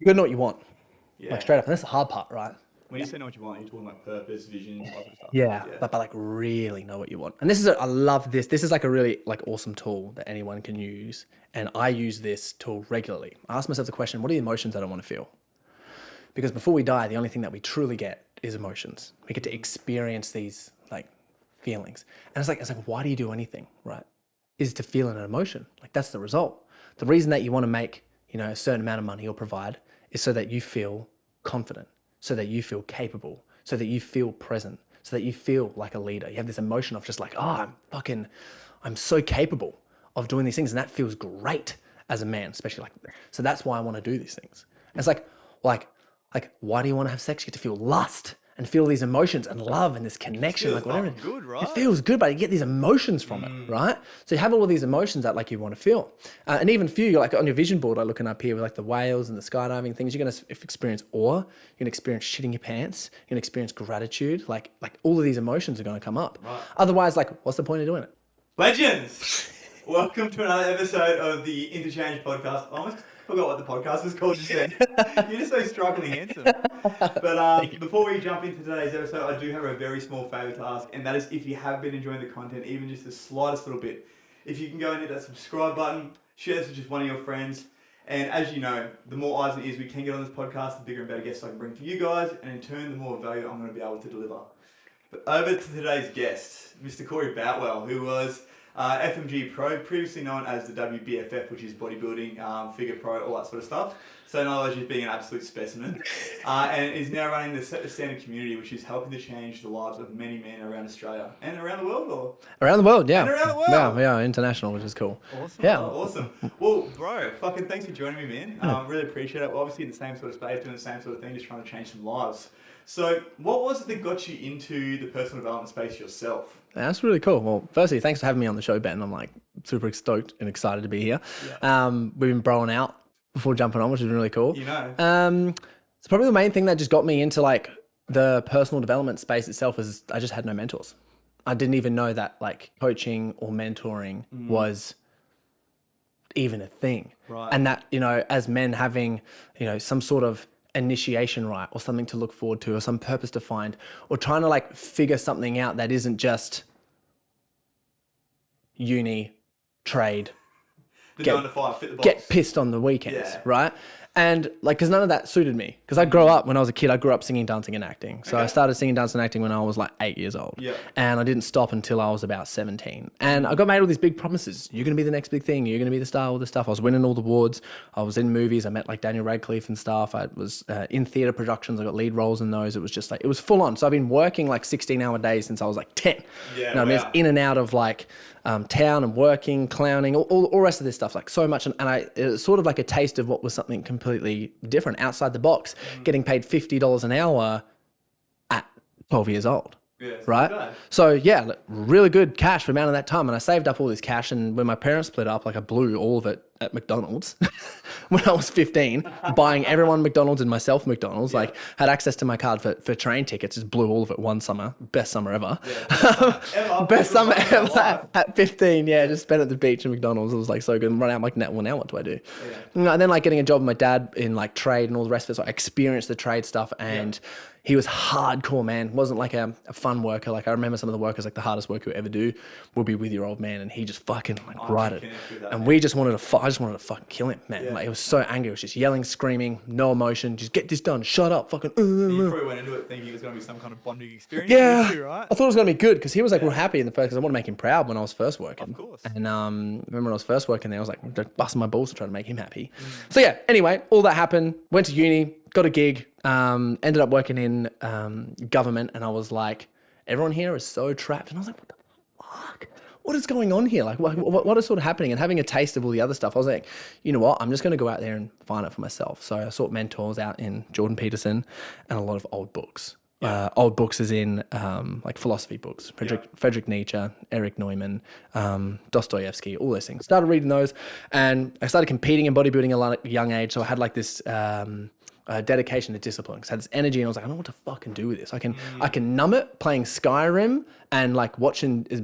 You gotta know what you want, Yeah. like straight up. And that's the hard part, right? When you say know what you want, you're talking like purpose, vision, all that sort of stuff. Yeah, but like really know what you want. And this is, I love this. This is like a really like awesome tool that anyone can use. And I use this tool regularly. I ask myself the question, what are the emotions that I want to feel? Because before we die, the only thing that we truly get is emotions. We get to experience these like feelings. And it's like, why do you do anything, right? Is to feel an emotion. Like that's the result. The reason that you want to make, you know, a certain amount of money or provide is so that you feel confident, so that you feel capable, so that you feel present, so that you feel like a leader. You have this emotion of just like, oh, I'm so capable of doing these things. And that feels great as a man, especially like, so that's why I want to do these things. And it's like, why do you want to have sex? You get to feel lust and feel these emotions and love and this connection, like whatever. Good, right? It feels good, but you get these emotions from it, right? So you have all of these emotions that like you want to feel. And even for you, like on your vision board, I'm looking up here with like the whales and the skydiving things, you're going to experience awe, you're going to experience shitting your pants, you're going to experience gratitude, like all of these emotions are going to come up. Right. Otherwise, like, what's the point of doing it? Legends! Welcome to another episode of the Interchange podcast. I almost forgot what the podcast was called just then. You're just so strikingly handsome. But before we jump into today's episode, I do have a very small favour to ask, and that is if you have been enjoying the content, even just the slightest little bit, if you can go and hit that subscribe button, share this with just one of your friends, and as you know, the more eyes and ears we can get on this podcast, the bigger and better guests I can bring for you guys, and in turn, the more value I'm going to be able to deliver. But over to today's guest, Mr. Corey Boutwell, who was FMG Pro, previously known as the WBFF, which is bodybuilding, figure pro, all that sort of stuff. So in other words, he's being an absolute specimen. And is now running the Set the Standard community, which is helping to change the lives of many men around Australia and around the world, or? Around the world, yeah. And around the world. Yeah, international, which is cool. Awesome. Yeah. Awesome. Well, bro, fucking thanks for joining me, man. Really appreciate it. We're obviously in the same sort of space, doing the same sort of thing, just trying to change some lives. So what was it that got you into the personal development space yourself? That's really cool. Well, firstly, thanks for having me on the show, Ben. I'm like super stoked and excited to be here. Yeah. We've been broing out before jumping on, which has been really cool. You know. It's probably the main thing that just got me into like the personal development space itself is I just had no mentors. I didn't even know that like coaching or mentoring was even a thing. Right. And that, you know, as men having, you know, some sort of initiation right or something to look forward to or some purpose to find or trying to like figure something out that isn't just uni, trade, the 9 to 5, fit the box. get pissed on the weekends, right? And like, cause none of that suited me. Cause I grew up, when I was a kid, I grew up singing, dancing and acting. So I started singing, dancing and acting when I was like 8 years old. Yeah. And I didn't stop until I was about 17. And I got made all these big promises. You're going to be the next big thing. You're going to be the star, all this stuff. I was winning all the awards. I was in movies. I met like Daniel Radcliffe and stuff. I was in theater productions. I got lead roles in those. It was just like, it was full on. So I've been working like 16-hour days since I was like 10. Yeah, you know what I mean? It's in and out of like town and working, clowning, all rest of this stuff, like so much. And it was sort of like a taste of what was something completely different, outside the box, getting paid $50 an hour at 12 years old. Yeah, right? So yeah, really good cash for the amount of that time. And I saved up all this cash, and when my parents split up, like I blew all of it at McDonald's when I was 15, buying everyone McDonald's and myself McDonald's, like had access to my card for train tickets, just blew all of it one summer. Best summer ever. Yeah, best summer ever at 15. Yeah, just spent at the beach at McDonald's. It was like so good. And run out like, now what do I do? Yeah. And then like getting a job with my dad in like trade and all the rest of it. So I experienced the trade stuff, and he was hardcore, man. Wasn't like a fun worker. Like I remember some of the workers, like the hardest work you ever do will be with your old man, and he just fucking like ride it. And we just wanted to fight. I just wanted to fucking kill him, man. Yeah. Like it was so angry. It was just yelling, screaming, no emotion. Just get this done. Shut up, fucking. You probably went into it thinking it was going to be some kind of bonding experience. Yeah, you, right? I thought it was going to be good because he was like real happy in the first, because I want to make him proud when I was first working. Of course. And remember when I was first working there, I was like busting my balls to try to make him happy. So yeah, anyway, all that happened. Went to uni, got a gig, ended up working in government, and I was like, everyone here is so trapped. And I was like, what the fuck? What is going on here? Like, what is sort of happening? And having a taste of all the other stuff, I was like, you know what? I'm just going to go out there and find it for myself. So I sought mentors out in Jordan Peterson and a lot of old books. Old books as in like philosophy books, Friedrich Nietzsche, Erich Neumann, Dostoevsky, all those things. Started reading those, and I started competing in bodybuilding at a young age. So I had like this dedication to discipline, because I had this energy, and I was like, I don't know what to fucking do with this. I can numb it playing Skyrim and like watching as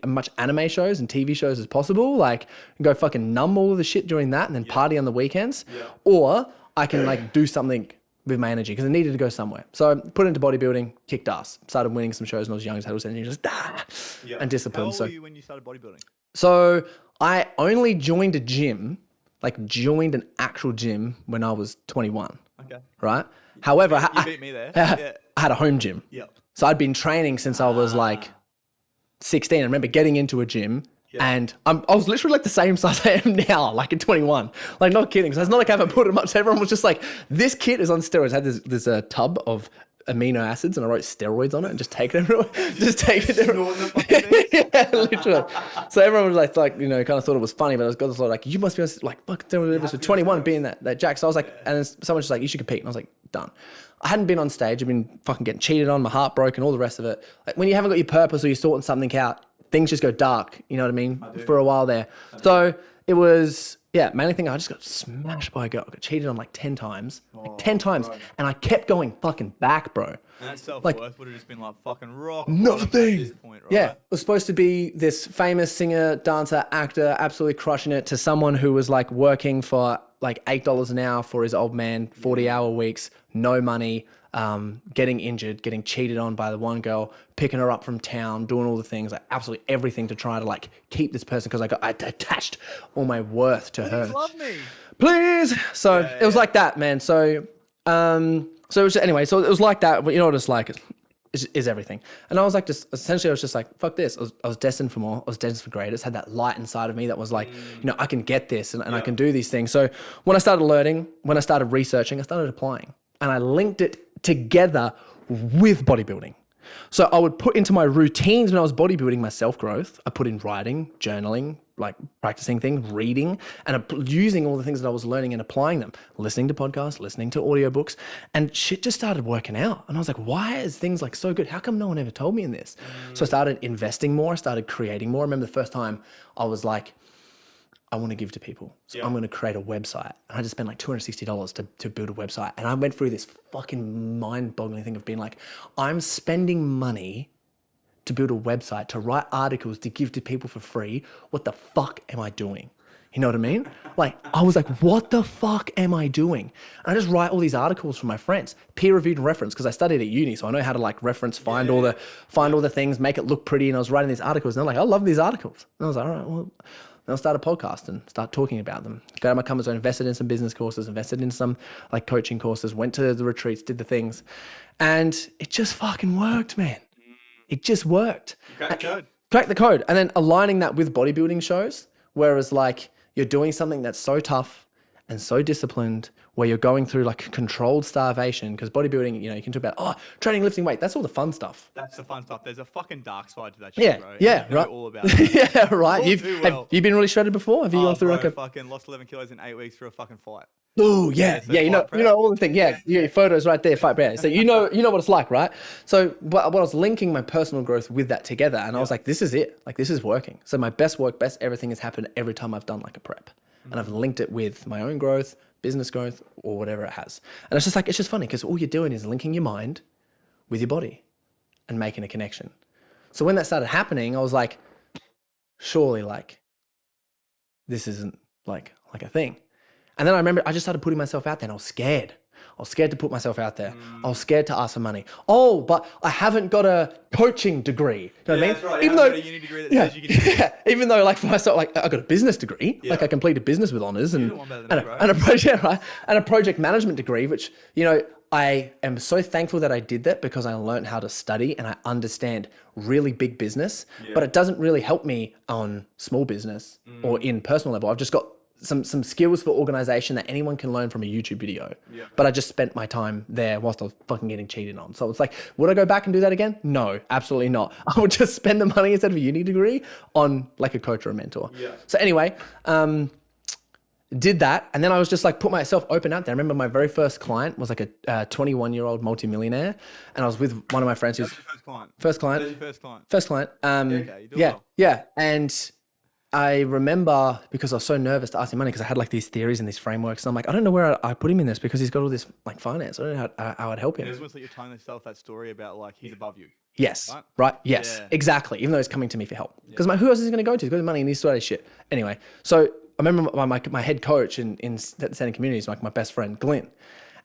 much anime shows and TV shows as possible, like go fucking numb all of the shit during that and then party on the weekends. Or I can like do something with my energy because I needed to go somewhere. So I put it into bodybuilding, kicked ass, started winning some shows when I was young, just had all this energy, and discipline. How old were you when you started bodybuilding? So I only joined a gym, like joined an actual gym when I was 21. Okay. Right. However, You beat me there. I had a home gym. Yeah. So I'd been training since I was like 16. I remember getting into a gym and I was literally like the same size I am now, like at 21. Like, not kidding. So it's not like I haven't put it much. Everyone was just like, this kid is on steroids. I had this tub of amino acids and I wrote steroids on it and just take it everywhere. Just take it everywhere. Yeah, literally. So everyone was like, you know, kind of thought it was funny, but I was got this like, you must be like fucking doing this with 21 being that jack. So I was like, and then someone was like, you should compete. And I was like, done. I hadn't been on stage. I've been fucking getting cheated on, my heart broken, all the rest of it. Like when you haven't got your purpose or you're sorting something out, things just go dark. You know what I mean? For a while there. So it was, mainly thing I just got smashed by a girl. I got cheated on like 10 times. Like 10 times. Bro. And I kept going fucking back, bro. And that self-worth would have just been like fucking rock. Nothing. At this point, right? Yeah. It was supposed to be this famous singer, dancer, actor, absolutely crushing it, to someone who was like working for like $8 an hour for his old man, 40-hour weeks, no money, getting injured, getting cheated on by the one girl, picking her up from town, doing all the things, like absolutely everything to try to like keep this person because I attached all my worth to her. Please love me. Please. So it was like that, man. So it was anyway. So it was like that. But you know what it's like is everything. And I was like, just essentially, I was just like, fuck this. I was destined for more. I was destined for greater. I just had that light inside of me that was like, you know, I can get this and I can do these things. So when I started learning, when I started researching, I started applying, and I linked it together with bodybuilding. So I would put into my routines when I was bodybuilding my self-growth. I put in writing, journaling, like practicing things, reading, and using all the things that I was learning and applying them, listening to podcasts, listening to audiobooks, and shit just started working out. And I was like, why is things like so good? How come no one ever told me in this? So I started investing more. I started creating more. I remember the first time I was like, I want to give to people. So I'm going to create a website. And I just spent like $260 to build a website. And I went through this fucking mind-boggling thing of being like, I'm spending money to build a website, to write articles, to give to people for free. What the fuck am I doing? You know what I mean? Like, I was like, what the fuck am I doing? And I just write all these articles for my friends, peer-reviewed and reference, because I studied at uni, so I know how to like reference, find all the things, make it look pretty. And I was writing these articles, and they're like, I love these articles. And I was like, all right, well, then I'll start a podcast and start talking about them. Got out of my comfort zone, invested in some business courses, invested in some like coaching courses, went to the retreats, did the things. And it just fucking worked, man. It just worked. Crack the code. Crack the code. And then aligning that with bodybuilding shows, whereas like you're doing something that's so tough and so disciplined, where you're going through like controlled starvation, because bodybuilding, you know, you can talk about, training, lifting weight. That's all the fun stuff. That's the fun stuff. There's a fucking dark side to that shit, bro. Yeah, you know right. all about it. Yeah, right. Have you been really shredded before? Have you gone through like a fucking lost 11 kilos in 8 weeks through a fucking fight? Oh yeah, you know all the things. Yeah, your photos right there, fight prep. So you know what it's like, right? So, but I was linking my personal growth with that together, and I was like, this is it. Like this is working. So my best work, best everything has happened every time I've done like a prep, and I've linked it with my own growth, business growth, or whatever it has. And it's just like, it's just funny because all you're doing is linking your mind with your body and making a connection. So when that started happening, I was like, surely like this isn't like a thing. And then I remember I just started putting myself out there, and I was scared. I was scared to put myself out there. I was scared to ask for money. Oh, but I haven't got a coaching degree. You know what I mean? That's right. Even though, a uni degree that says you can do it. Even though like for myself, like I got a business degree, like I completed business with honors and a project management degree, which, you know, I am so thankful that I did that because I learned how to study and I understand really big business, but it doesn't really help me on small business or in personal level. I've just got some skills for organization that anyone can learn from a YouTube video. But I just spent my time there whilst I was fucking getting cheated on. So it's like, would I go back and do that again? No, absolutely not. I would just spend the money instead of a uni degree on like a coach or a mentor. So anyway, did that. And then I was just like, put myself open out there. I remember my very first client was like a 21-year-old multimillionaire. And I was with one of my friends who's That's your first client. First client. That's your first client. First client. Okay, you do well. Yeah. And I remember because I was so nervous to ask him money because I had like these theories and these frameworks. And I'm like, I don't know where I put him in this because he's got all this like finance. I don't know how I'd help him. It was almost like you're telling yourself that story about like he's above you. Yes. Right. Yes. Yeah. Exactly. Even though he's coming to me for help. Because who else is he going to go to? He's got his money and he's sort of shit. Anyway, so remember my head coach in Sending Communities, like my best friend, Glenn.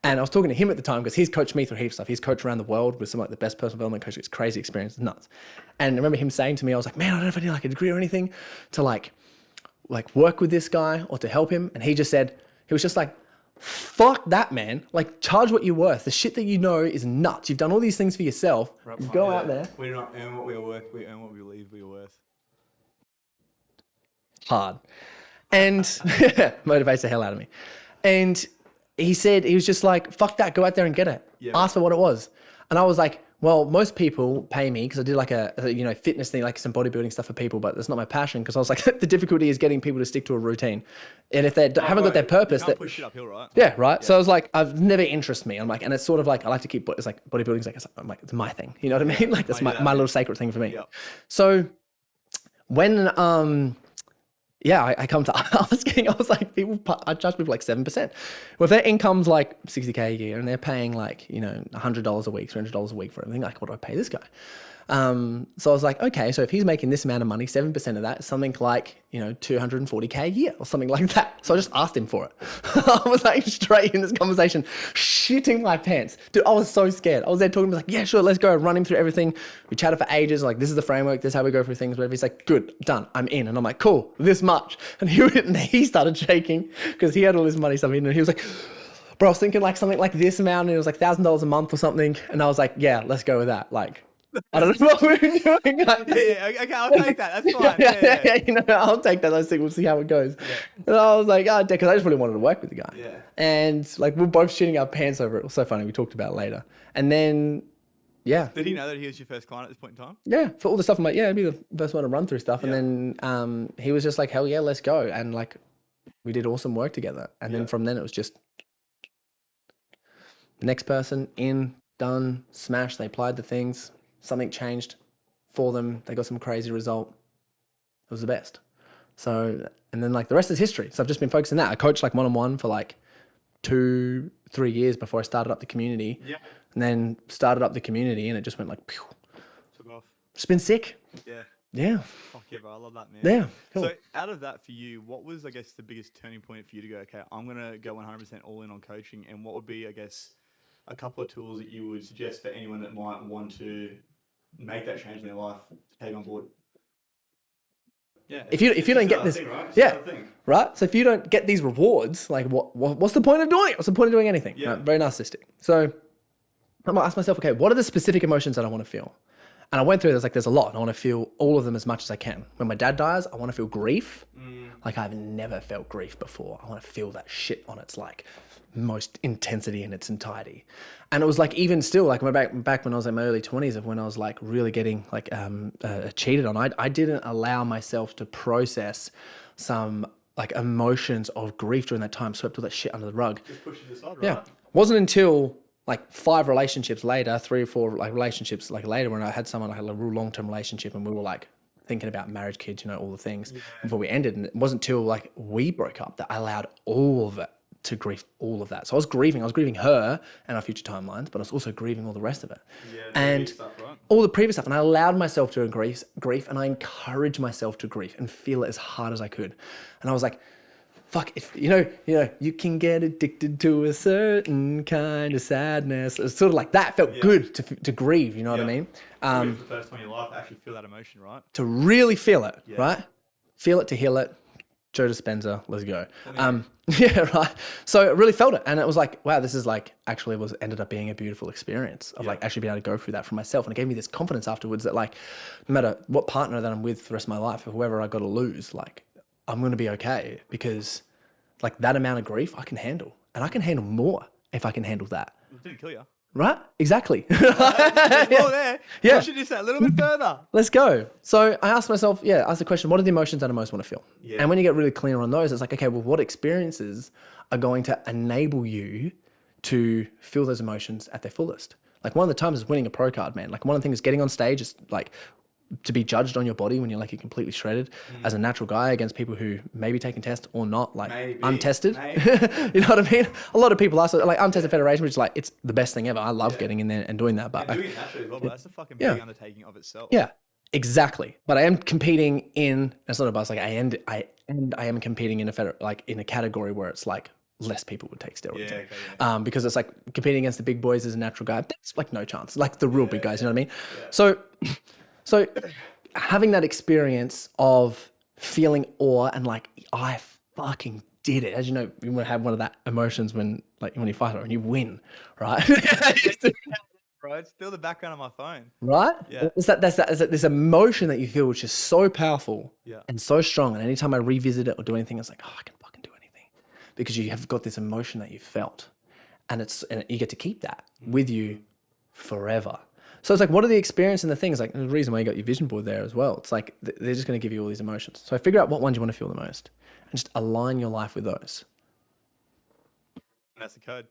And I was talking to him at the time because he's coached me through heaps of stuff. He's coached around the world with some like the best personal development coaches. It's crazy experience, nuts. And I remember him saying to me, I was like, man, I don't know if I need like a degree or anything to like work with this guy or to help him. And he was just like, fuck that, man. Like, charge what you're worth. The shit that you know is nuts. You've done all these things for yourself. You go out there. We do not earn what we are worth. We earn what we believe we are worth. Hard. And motivates the hell out of me. And he was just like, fuck that, go out there and get it. Yeah. Ask for what it was. And I was like, well, most people pay me because I did like a fitness thing, like some bodybuilding stuff for people, but that's not my passion because I was like, the difficulty is getting people to stick to a routine. And if they haven't got their purpose, you can't push shit uphill, right? Yeah, right. Yeah. So I was like, I've never interested me. I'm like, and it's sort of like, I like to keep, it's like bodybuilding's like, I'm like, it's my thing. You know what I mean? Like that's my little sacred thing for me. Yeah. So when, I come to asking, I was like, I charge people like 7%. Well, if their income's like 60K a year and they're paying like, $100 a week, $300 a week for everything, like, what do I pay this guy? So I was like, okay, so if he's making this amount of money, 7% of that is something like, $240K a year or something like that. So I just asked him for it. I was like straight in this conversation, shitting my pants. Dude, I was so scared. I was there talking to him like, yeah, sure, let's go. Run him through everything. We chatted for ages. Like, this is the framework. This is how we go through things, whatever. He's like, good, done. I'm in. And I'm like, cool, this much. And he started shaking because he had all this money stuff in and he was like, bro, I was thinking like something like this amount and it was like $1,000 a month or something. And I was like, yeah, let's go with that. Like, I don't know what we're doing. Like, okay, I'll take that. That's fine. Yeah. I'll take that. We'll see how it goes. Yeah. And I was like, because I just really wanted to work with the guy. Yeah. And like, we're both shitting our pants over it. It was so funny. We talked about it later. And then, yeah. Did he know that he was your first client at this point in time? Yeah. For all the stuff, I'm like, yeah, I'd be the first one to run through stuff. Yeah. And then he was just like, hell yeah, let's go. And like, we did awesome work together. And then from then it was just next person in, done, smashed. They applied the things. Something changed for them. They got some crazy result. It was the best. So, and then like the rest is history. So I've just been focusing on that. I coached like one-on-one for like 2-3 years before I started up the community. Yeah. And then started up the community and it just went like, pew. Took off. It's been sick. Yeah. Yeah. Fuck yeah, bro. I love that, man. Yeah. Cool. So out of that for you, what was, I guess, the biggest turning point for you to go, okay, I'm going to go 100% all in on coaching? And what would be, I guess, a couple of tools that you would suggest for anyone that might want to make that change in their life to take on board? Yeah. If you don't get this, thing, right? Right. So if you don't get these rewards, like what's the point of doing it? What's the point of doing anything? Yeah. Right? Very narcissistic. So I'm gonna ask myself, okay, what are the specific emotions that I want to feel? And I went through there's a lot. And I want to feel all of them as much as I can. When my dad dies, I want to feel grief. Like I've never felt grief before. I want to feel that shit on its like most intensity in its entirety. And it was like, even still, like back when I was in my early 20s of when I was like really getting like cheated on, I didn't allow myself to process some like emotions of grief during that time, swept all that shit under the rug. Just pushes it aside, right? Yeah. Wasn't until like 5 relationships later, 3 or 4 like relationships like later, when I had someone, I had a real long-term relationship and we were like thinking about marriage, kids, all the things before we ended. And it wasn't till like we broke up that I allowed all of it to grieve, all of that. So I was grieving her and our future timelines, but I was also grieving all the rest of it. Yeah, and stuff, right? All the previous stuff. And I allowed myself to grief and I encouraged myself to grieve and feel it as hard as I could. And I was like, fuck, if you can get addicted to a certain kind of sadness. It's sort of like that felt good to grieve, you know what I mean? It's the first time in your life to actually feel that emotion, right? To really feel it, right? Feel it to heal it. Joe Dispenza, let's go. Yeah, right. So I really felt it. And it was like, wow, this is like actually ended up being a beautiful experience of like actually being able to go through that for myself. And it gave me this confidence afterwards that like, no matter what partner that I'm with for the rest of my life, or whoever I got to lose, like I'm going to be okay, because like that amount of grief I can handle, and I can handle more if I can handle that. It didn't kill you. Right? Exactly. There's more there. Yeah. Push it just a little bit further. Let's go. So I asked myself, ask the question, what are the emotions that I most want to feel? Yeah. And when you get really clear on those, it's like, okay, well, what experiences are going to enable you to feel those emotions at their fullest? Like one of the times is winning a pro card, man. Like one of the things, getting on stage is like to be judged on your body when you're like, you're completely shredded as a natural guy against people who may be taking tests or not, like untested. You know what I mean? A lot of people are like untested federation, which is like, it's the best thing ever. I love getting in there and doing that. But doing it naturally as well, but that's a fucking big undertaking of itself. Yeah. Exactly. But I am competing in, it's not about like I am competing in in a category where it's like less people would take steroids. Yeah, okay, Because it's like competing against the big boys as a natural guy, that's like no chance. Like the real big guys, you know what I mean? Yeah. So having that experience of feeling awe and like I fucking did it. As you know, you want to have one of that emotions when you fight and you win, right? Bro, it's still the background of my phone. Right? Yeah. It's this emotion that you feel, which is so powerful and so strong. And anytime I revisit it or do anything, it's like, oh, I can fucking do anything, because you have got this emotion that you felt, and you get to keep that with you forever. So it's like, what are the experience and the things? Like the reason why you got your vision board there as well. It's like they're just going to give you all these emotions. So figure out what ones you want to feel the most, and just align your life with those. That's the code.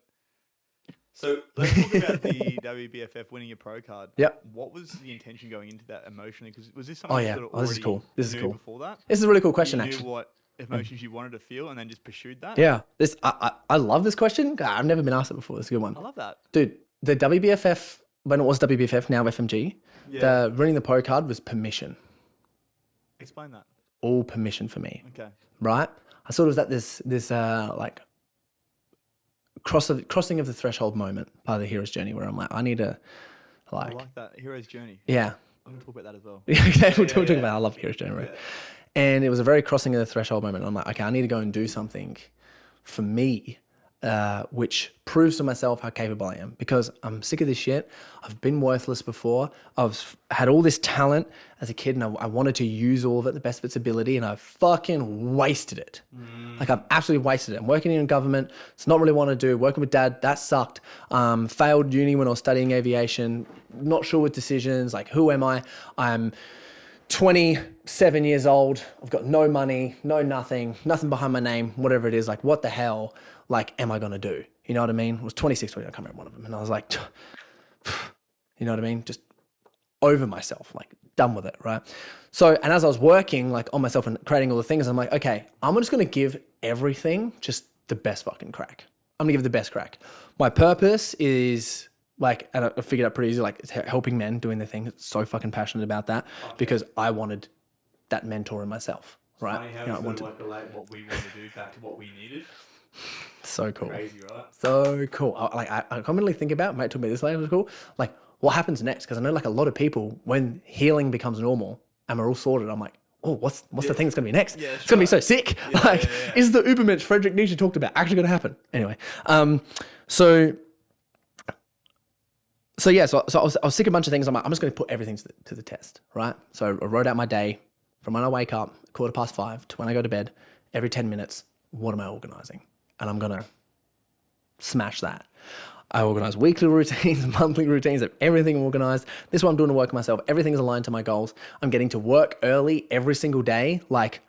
So let's talk about the WBFF winning your pro card. Yep. What was the intention going into that emotionally? Because was this something you sort of this is already cool. This is knew cool. before that? This is a really cool question, You actually. knew what emotions you wanted to feel and then just pursued that? Yeah. I love this question. God, I've never been asked it before. It's a good one. I love that. Dude, the WBFF, when it was WBFF, now FMG, the winning the pro card was permission. Explain that. All permission for me. Okay. Right? I sort of was at this like crossing of the threshold moment, part of the hero's journey, where I'm like, I need to I like that. Hero's journey. yeah. I'm going to talk about that as well. Okay, we'll talk about, I love hero's journey, right? And it was a very crossing of the threshold moment. I'm like, okay, I need to go and do something for me, which proves to myself how capable I am, because I'm sick of this shit. I've been worthless before. I've had all this talent as a kid, and I wanted to use all of it, the best of its ability, and I've fucking wasted it. Like I've absolutely wasted it. I'm working in government. It's not really what I do. Working with dad, that sucked. Failed uni when I was studying aviation. Not sure with decisions. Like, who am I? I'm 27 years old. I've got no money, nothing behind my name, whatever it is. Like, what the hell, like, am I going to do? You know what I mean? It was 26, I can't remember one of them. And I was like, you know what I mean? Just over myself, like done with it, right? So, and as I was working like on myself and creating all the things, I'm like, okay, I'm just going to give everything just the best fucking crack. I'm gonna give it the best crack. My purpose is like, and I figured out pretty easy, like it's helping men doing their thing. So fucking passionate about that because I wanted that mentor in myself, right? Funny how we sort of like relate what we want to do back to what we needed. So cool. Crazy, right? So cool. I commonly think about, mate, told me this later, was cool. Like, what happens next? Because I know like a lot of people, when healing becomes normal and we're all sorted, I'm like, oh, what's the thing that's gonna be next? Yeah, it's gonna be so sick. Is the Ubermensch Friedrich Nietzsche talked about actually gonna happen? Anyway, so I was sick of a bunch of things. I'm like, I'm just gonna put everything to the test, right? So I wrote out my day from when I wake up, 5:15, to when I go to bed, every 10 minutes, what am I organizing? And I'm gonna smash that. I organize weekly routines, monthly routines, everything organized. This is what I'm doing to work on myself. Everything's aligned to my goals. I'm getting to work early every single day, like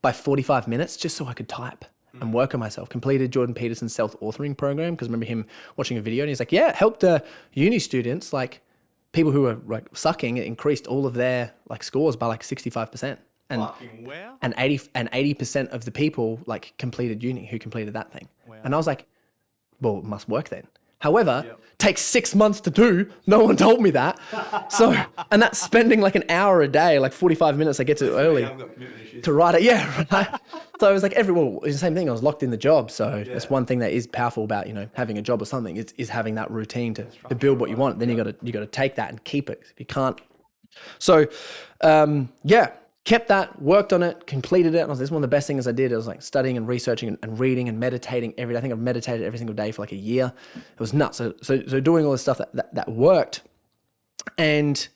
by 45 minutes, just so I could type and work on myself. Completed Jordan Peterson's self-authoring program, because I remember him watching a video and he's like, yeah, it helped uni students, like people who were like sucking, it increased all of their like scores by like 65%. And, wow. and 80% of the people like completed uni who completed that thing. Wow. And I was like, well, it must work then. However, takes 6 months to do. No one told me that. So, and that's spending like an hour a day, like 45 minutes I get to early to write it. Yeah. Right? So I was like, it's the same thing. I was locked in the job. So that's one thing that is powerful about, having a job or something is having that routine to build what you want. Then you got to take that and keep it. If you can't. So, kept that, worked on it, completed it. And this is one of the best things I did. I was like studying and researching and reading and meditating every day. I think I've meditated every single day for like a year. It was nuts. So doing all this stuff that worked, and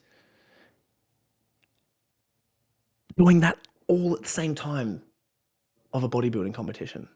doing that all at the same time of a bodybuilding competition.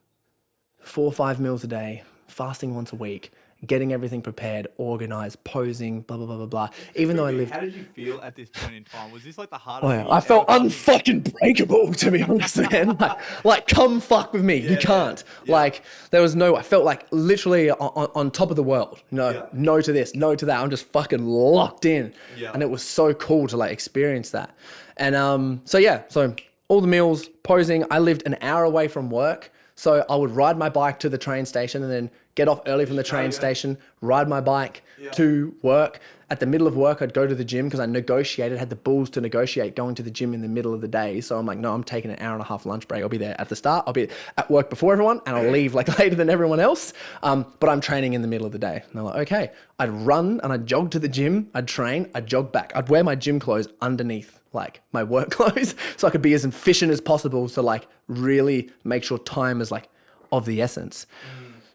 4 or 5 meals a day, fasting once a week, getting everything prepared, organized, posing, blah, blah, blah, blah, blah. Even though I lived... How did you feel at this point in time? Was this like the hardest... Oh, yeah. I felt unfucking breakable, to be honest, man. Like, come fuck with me. You can't. Yeah. Like, there was no... I felt like literally on top of the world. No to this, no to that. I'm just fucking locked in. Yeah. And it was so cool to like experience that. And so all the meals, posing. I lived an hour away from work. So I would ride my bike to the train station and then get off early from the train station, ride my bike to work. At the middle of work, I'd go to the gym because I had the balls to negotiate going to the gym in the middle of the day. So I'm like, no, I'm taking an hour and a half lunch break. I'll be there at the start. I'll be at work before everyone and I'll leave like later than everyone else. But I'm training in the middle of the day. And they're like, okay. I'd run and I'd jog to the gym. I'd train. I'd jog back. I'd wear my gym clothes underneath like my work clothes so I could be as efficient as possible to like really make sure time is like of the essence.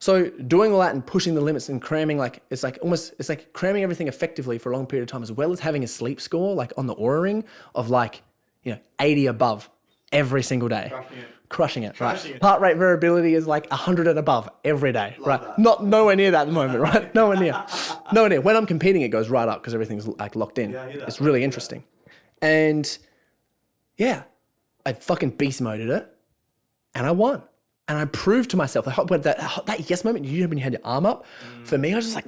So doing all that and pushing the limits and cramming, like it's like cramming everything effectively for a long period of time, as well as having a sleep score like on the Oura Ring of like, 80 above every single day. Crushing it, right? Heart rate variability is like 100 and above every day, right? That. Not nowhere near that at the moment, right? Nowhere near. When I'm competing, it goes right up because everything's like locked in. Yeah, it's really interesting. And yeah, I fucking beast moded it and I won. And I proved to myself that yes moment, when you had your arm up, for me, I was just like,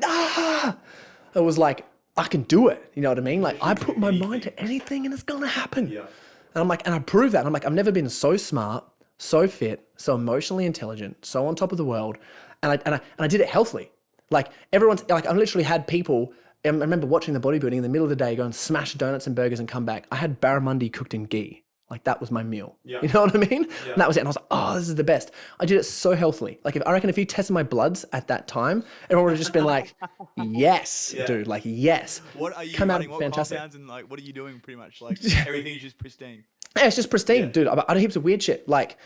It was like, I can do it. You know what I mean? Like I put my mind to anything and it's going to happen. Yeah. And I'm like, and I proved that. And I'm like, I've never been so smart, so fit, so emotionally intelligent, so on top of the world. And I did it healthily. Like everyone's like, I literally had people, I remember watching the bodybuilding in the middle of the day, go and smash donuts and burgers and come back. I had barramundi cooked in ghee. Like that was my meal. Yeah. You know what I mean? Yeah. And that was it. And I was like, oh, this is the best. I did it so healthily. Like I reckon if you tested my bloods at that time, everyone would have just been like, yes, dude, like yes. What are you running? What compounds and like, what are you doing pretty much? Like everything's just pristine. Yeah, it's just pristine, dude. I had heaps of weird shit. Like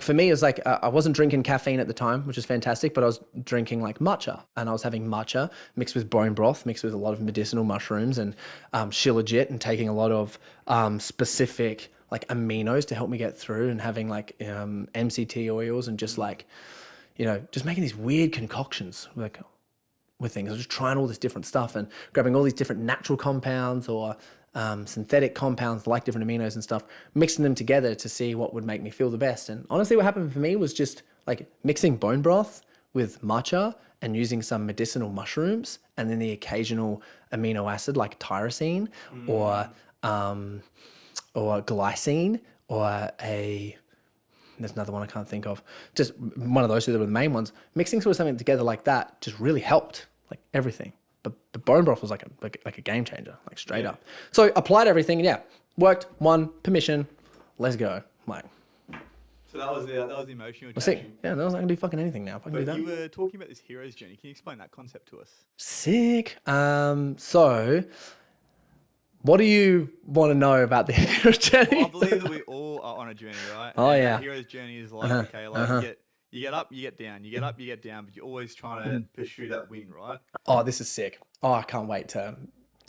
for me, it was like, I wasn't drinking caffeine at the time, which is fantastic, but I was drinking like matcha, and I was having matcha mixed with bone broth, mixed with a lot of medicinal mushrooms and shilajit, and taking a lot of specific like aminos to help me get through, and having like MCT oils, and just like, just making these weird concoctions like with things. I was just trying all this different stuff and grabbing all these different natural compounds or synthetic compounds like different aminos and stuff, mixing them together to see what would make me feel the best. And honestly, what happened for me was just like mixing bone broth with matcha and using some medicinal mushrooms, and then the occasional amino acid like tyrosine or glycine or there's another one I can't think of. Just one of those two that were the main ones. Mixing sort of something together like that just really helped, like everything. But the bone broth was like a game changer, like straight up. So applied everything, and worked, won, permission, let's go. Like, so that was the emotional change. Sick. Yeah, I was not gonna do fucking anything now. But you were talking about this hero's journey. Can you explain that concept to us? Sick. So what do you want to know about the hero's journey? Well, I believe that we all are on a journey, right? Oh, and yeah. The hero's journey is like, you get up, you get down, you get up, you get down, but you're always trying to pursue that win, right? Oh, this is sick. Oh, I can't wait to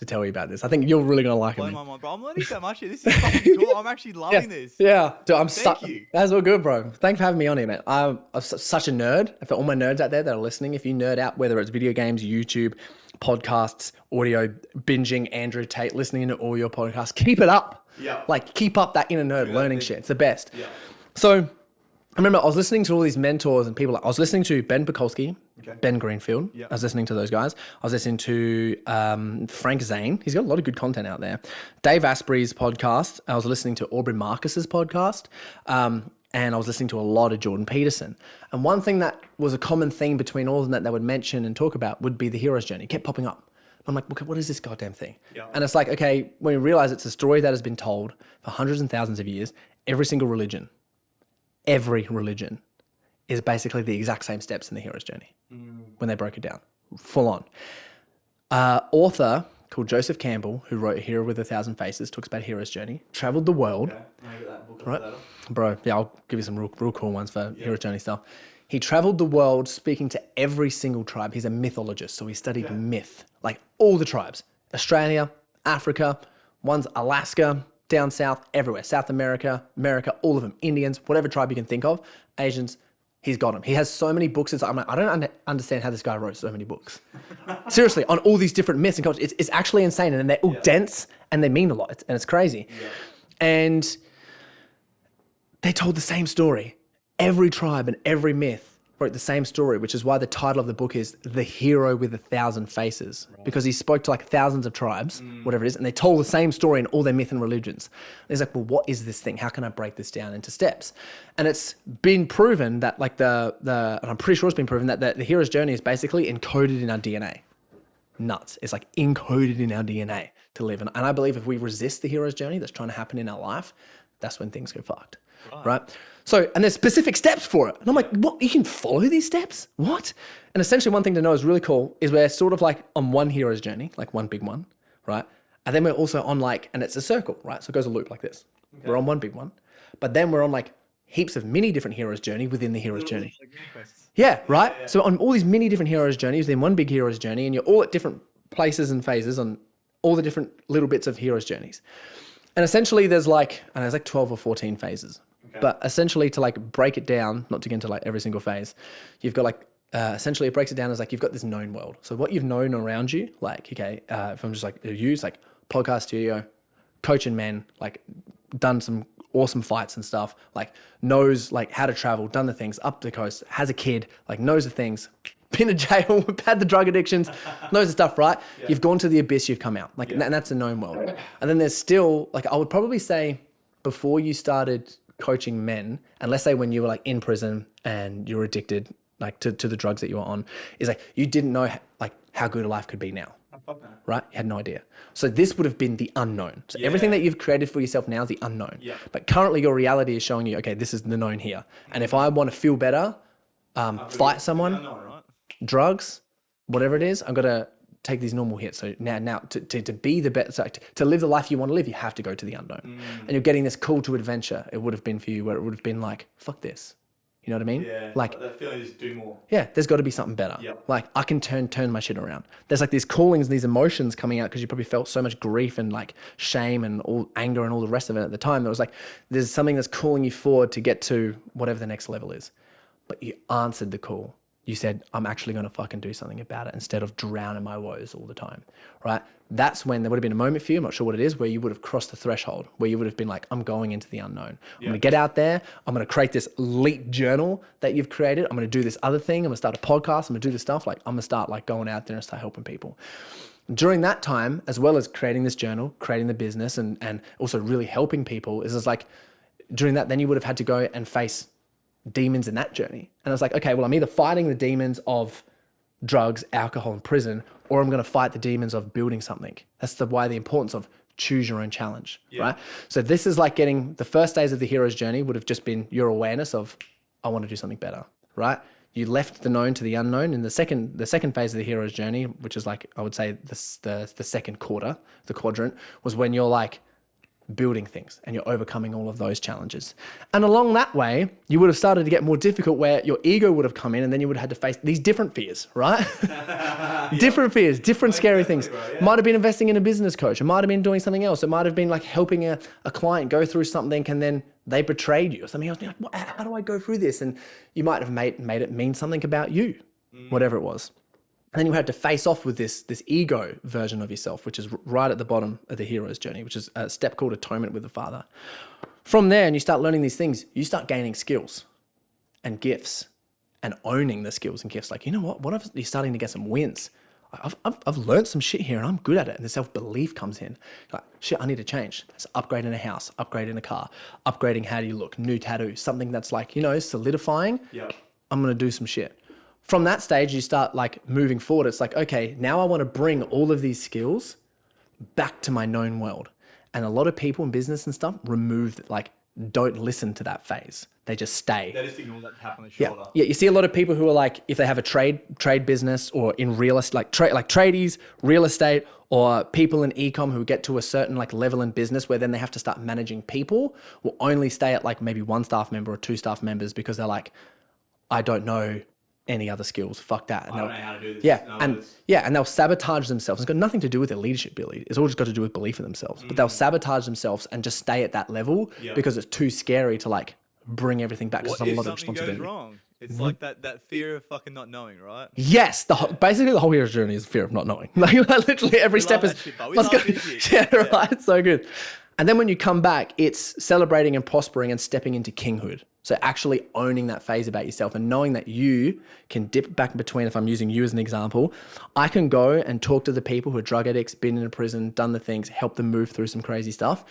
tell you about this. I think you're really going to like it. Blow my mind, bro. I'm learning so much here. This is fucking cool. I'm actually loving this. Yeah. Dude, Thank you. That's all good, bro. Thanks for having me on here, man. I'm such a nerd. For all my nerds out there that are listening, if you nerd out, whether it's video games, YouTube, podcasts, audio, binging, Andrew Tate, listening to all your podcasts, keep it up. Yeah. Like, keep up that inner nerd learning shit. It's the best. Yeah. So I remember I was listening to all these mentors and people. I was listening to Ben Pekulski, Ben Greenfield. Yep. I was listening to those guys. I was listening to Frank Zane. He's got a lot of good content out there. Dave Asprey's podcast. I was listening to Aubrey Marcus's podcast. And I was listening to a lot of Jordan Peterson. And one thing that was a common theme between all of them that they would mention and talk about would be the hero's journey. It kept popping up. I'm like, okay, what is this goddamn thing? Yeah. And it's like, okay, when you realize it's a story that has been told for hundreds and thousands of years, every religion is basically the exact same steps in the hero's journey when they broke it down, full on. Author called Joseph Campbell, who wrote A Hero with a Thousand Faces, talks about hero's journey, traveled the world. Okay. I'll get that book right? Bro, yeah, I'll give you some real cool ones for hero's journey stuff. He traveled the world speaking to every single tribe. He's a mythologist, so he studied myth, like all the tribes, Australia, Africa, one's Alaska, down south, everywhere, South America, all of them, Indians, whatever tribe you can think of, Asians, he's got them. He has so many books. I'm like, I don't understand how this guy wrote so many books. Seriously, on all these different myths and cultures. It's actually insane, and they're all dense, and they mean a lot, and it's crazy. Yeah. And they told the same story. Every tribe and every myth wrote the same story, which is why the title of the book is The Hero with 1,000 Faces, because he spoke to like thousands of tribes, whatever it is, and they told the same story in all their myth and religions. And he's like, well, what is this thing? How can I break this down into steps? And it's been proven that like and I'm pretty sure it's been proven that the hero's journey is basically encoded in our DNA. Nuts. It's like encoded in our DNA to live. And I believe if we resist the hero's journey that's trying to happen in our life, that's when things go fucked. Right? So, and there's specific steps for it. And I'm like, what? You can follow these steps? What? And essentially one thing to know is really cool is we're sort of like on one hero's journey, like one big one, right? And then we're also on like, and it's a circle, right? So it goes a loop like this. Okay. We're on one big one, but then we're on like heaps of many different hero's journey within the hero's journey. Yeah, right? Yeah. So on all these many different hero's journeys, then one big hero's journey, and you're all at different places and phases on all the different little bits of hero's journeys. And essentially there's like 12 or 14 phases. Okay. But essentially to like break it down, not to get into like every single phase, you've got like, essentially it breaks it down as like, you've got this known world. So what you've known around you, like, okay, if I'm just like, use like podcast studio, coaching men, like done some awesome fights and stuff, like knows like how to travel, done the things up the coast, has a kid, like knows the things, been in jail, had the drug addictions, knows the stuff, right? Yeah. You've gone to the abyss, you've come out, like, and that's a known world. And then there's still, like, I would probably say before you started coaching men, and let's say when you were like in prison and you were addicted, like to the drugs that you were on, is like, you didn't know like how good a life could be now. Right? You had no idea. So this would have been the unknown. So everything that you've created for yourself now is the unknown. Yeah. But currently your reality is showing you, okay, this is the known here. And if I want to feel better, fight someone, unknown, right? Drugs, whatever it is, I'm going to take these normal hits. So now to be the best, so to live the life you want to live, you have to go to the unknown. And you're getting this call to adventure. It would have been for you where it would have been like, fuck this. You know what I mean? Yeah, like that feeling is do more. Yeah, there's got to be something better. Yep. Like I can turn my shit around. There's like these callings and these emotions coming out because you probably felt so much grief and like shame and all anger and all the rest of it at the time. There was like, there's something that's calling you forward to get to whatever the next level is. But you answered the call. You said, I'm actually going to fucking do something about it instead of drowning my woes all the time, right? That's when there would have been a moment for you, I'm not sure what it is, where you would have crossed the threshold, where you would have been like, I'm going into the unknown. I'm going to get out there. I'm going to create this elite journal that you've created. I'm going to do this other thing. I'm going to start a podcast. I'm going to do this stuff. Like I'm going to start like going out there and start helping people. During that time, as well as creating this journal, creating the business and also really helping people is like during that, then you would have had to go and face demons in that journey. And I was like, okay, well, I'm either fighting the demons of drugs, alcohol, and prison, or I'm going to fight the demons of building something. That's why the importance of choose your own challenge, right? So this is like getting the first days of the hero's journey would have just been your awareness of, I want to do something better, right? You left the known to the unknown. In the second phase of the hero's journey, which is like, I would say the second quarter, the quadrant, was when you're like, building things and you're overcoming all of those challenges. And along that way, you would have started to get more difficult where your ego would have come in and then you would have had to face these different fears, right? Different fears, different scary things. Right, yeah. Might have been investing in a business coach. It might have been doing something else. It might have been like helping a client go through something and then they betrayed you or something else. You're like, how do I go through this? And you might have made it mean something about you, whatever it was. And then you had to face off with this ego version of yourself, which is right at the bottom of the hero's journey, which is a step called atonement with the Father. From there, and you start learning these things, you start gaining skills and gifts and owning the skills and gifts. Like, you know what if you're starting to get some wins? I've learned some shit here and I'm good at it. And the self-belief comes in. Like, shit, I need to change. It's upgrading a house, upgrading a car, upgrading how do you look, new tattoo, something that's like, solidifying. Yep. I'm going to do some shit. From that stage, you start like moving forward. It's like, okay, now I want to bring all of these skills back to my known world. And a lot of people in business and stuff don't listen to that phase. They just stay. They just ignore that tap on the shoulder. Yeah. You see a lot of people who are like, if they have a trade business or in real estate, like tradies, real estate, or people in e-com who get to a certain like level in business where then they have to start managing people, will only stay at like maybe one staff member or two staff members because they're like, I don't know any other skills. Fuck that. And I don't know how to do this. Yeah. And they'll sabotage themselves. It's got nothing to do with their leadership ability. It's all just got to do with belief in themselves. But they'll sabotage themselves and just stay at that level because it's too scary to like bring everything back. What if something goes wrong? It's like that fear of fucking not knowing, right? Yes. Basically the whole hero's journey is fear of not knowing. Like literally every step is, right? Right. It's so good. And then when you come back, it's celebrating and prospering and stepping into kinghood. So actually owning that phase about yourself and knowing that you can dip back in between. If I'm using you as an example, I can go and talk to the people who are drug addicts, been in a prison, done the things, help them move through some crazy stuff.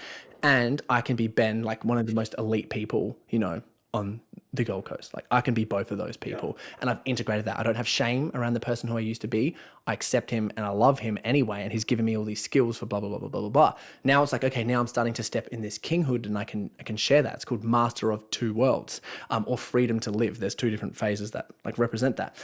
And I can be Ben, like one of the most elite people, you know, on the Gold Coast. Like I can be both of those people. And I've integrated that. I don't have shame around the person who I used to be. I accept him and I love him anyway. And he's given me all these skills for blah, blah, blah, blah, blah, blah, blah. Now it's like, okay, now I'm starting to step in this kinghood and I can share that. It's called master of two worlds, or freedom to live. There's two different phases that like represent that.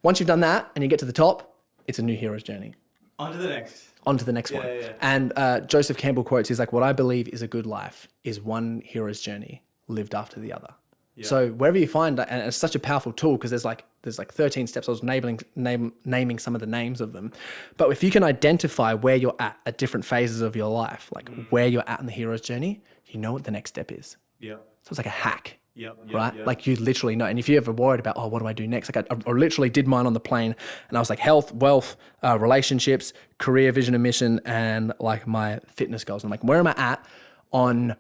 Once you've done that and you get to the top, it's a new hero's journey. On to the next. On to the next one. And Joseph Campbell quotes, he's like, what I believe is a good life is one hero's journey lived after the other. Yeah. So wherever you find, and it's such a powerful tool because there's like 13 steps. I was naming some of the names of them. But if you can identify where you're at different phases of your life, like where you're at in the hero's journey, you know what the next step is. Yeah. So it's like a hack. Yep, right? Yep. Like you literally know. And if you're ever worried about, oh, what do I do next? Like I literally did mine on the plane and I was like health, wealth, relationships, career, vision and mission, and like my fitness goals. I'm like, where am I at on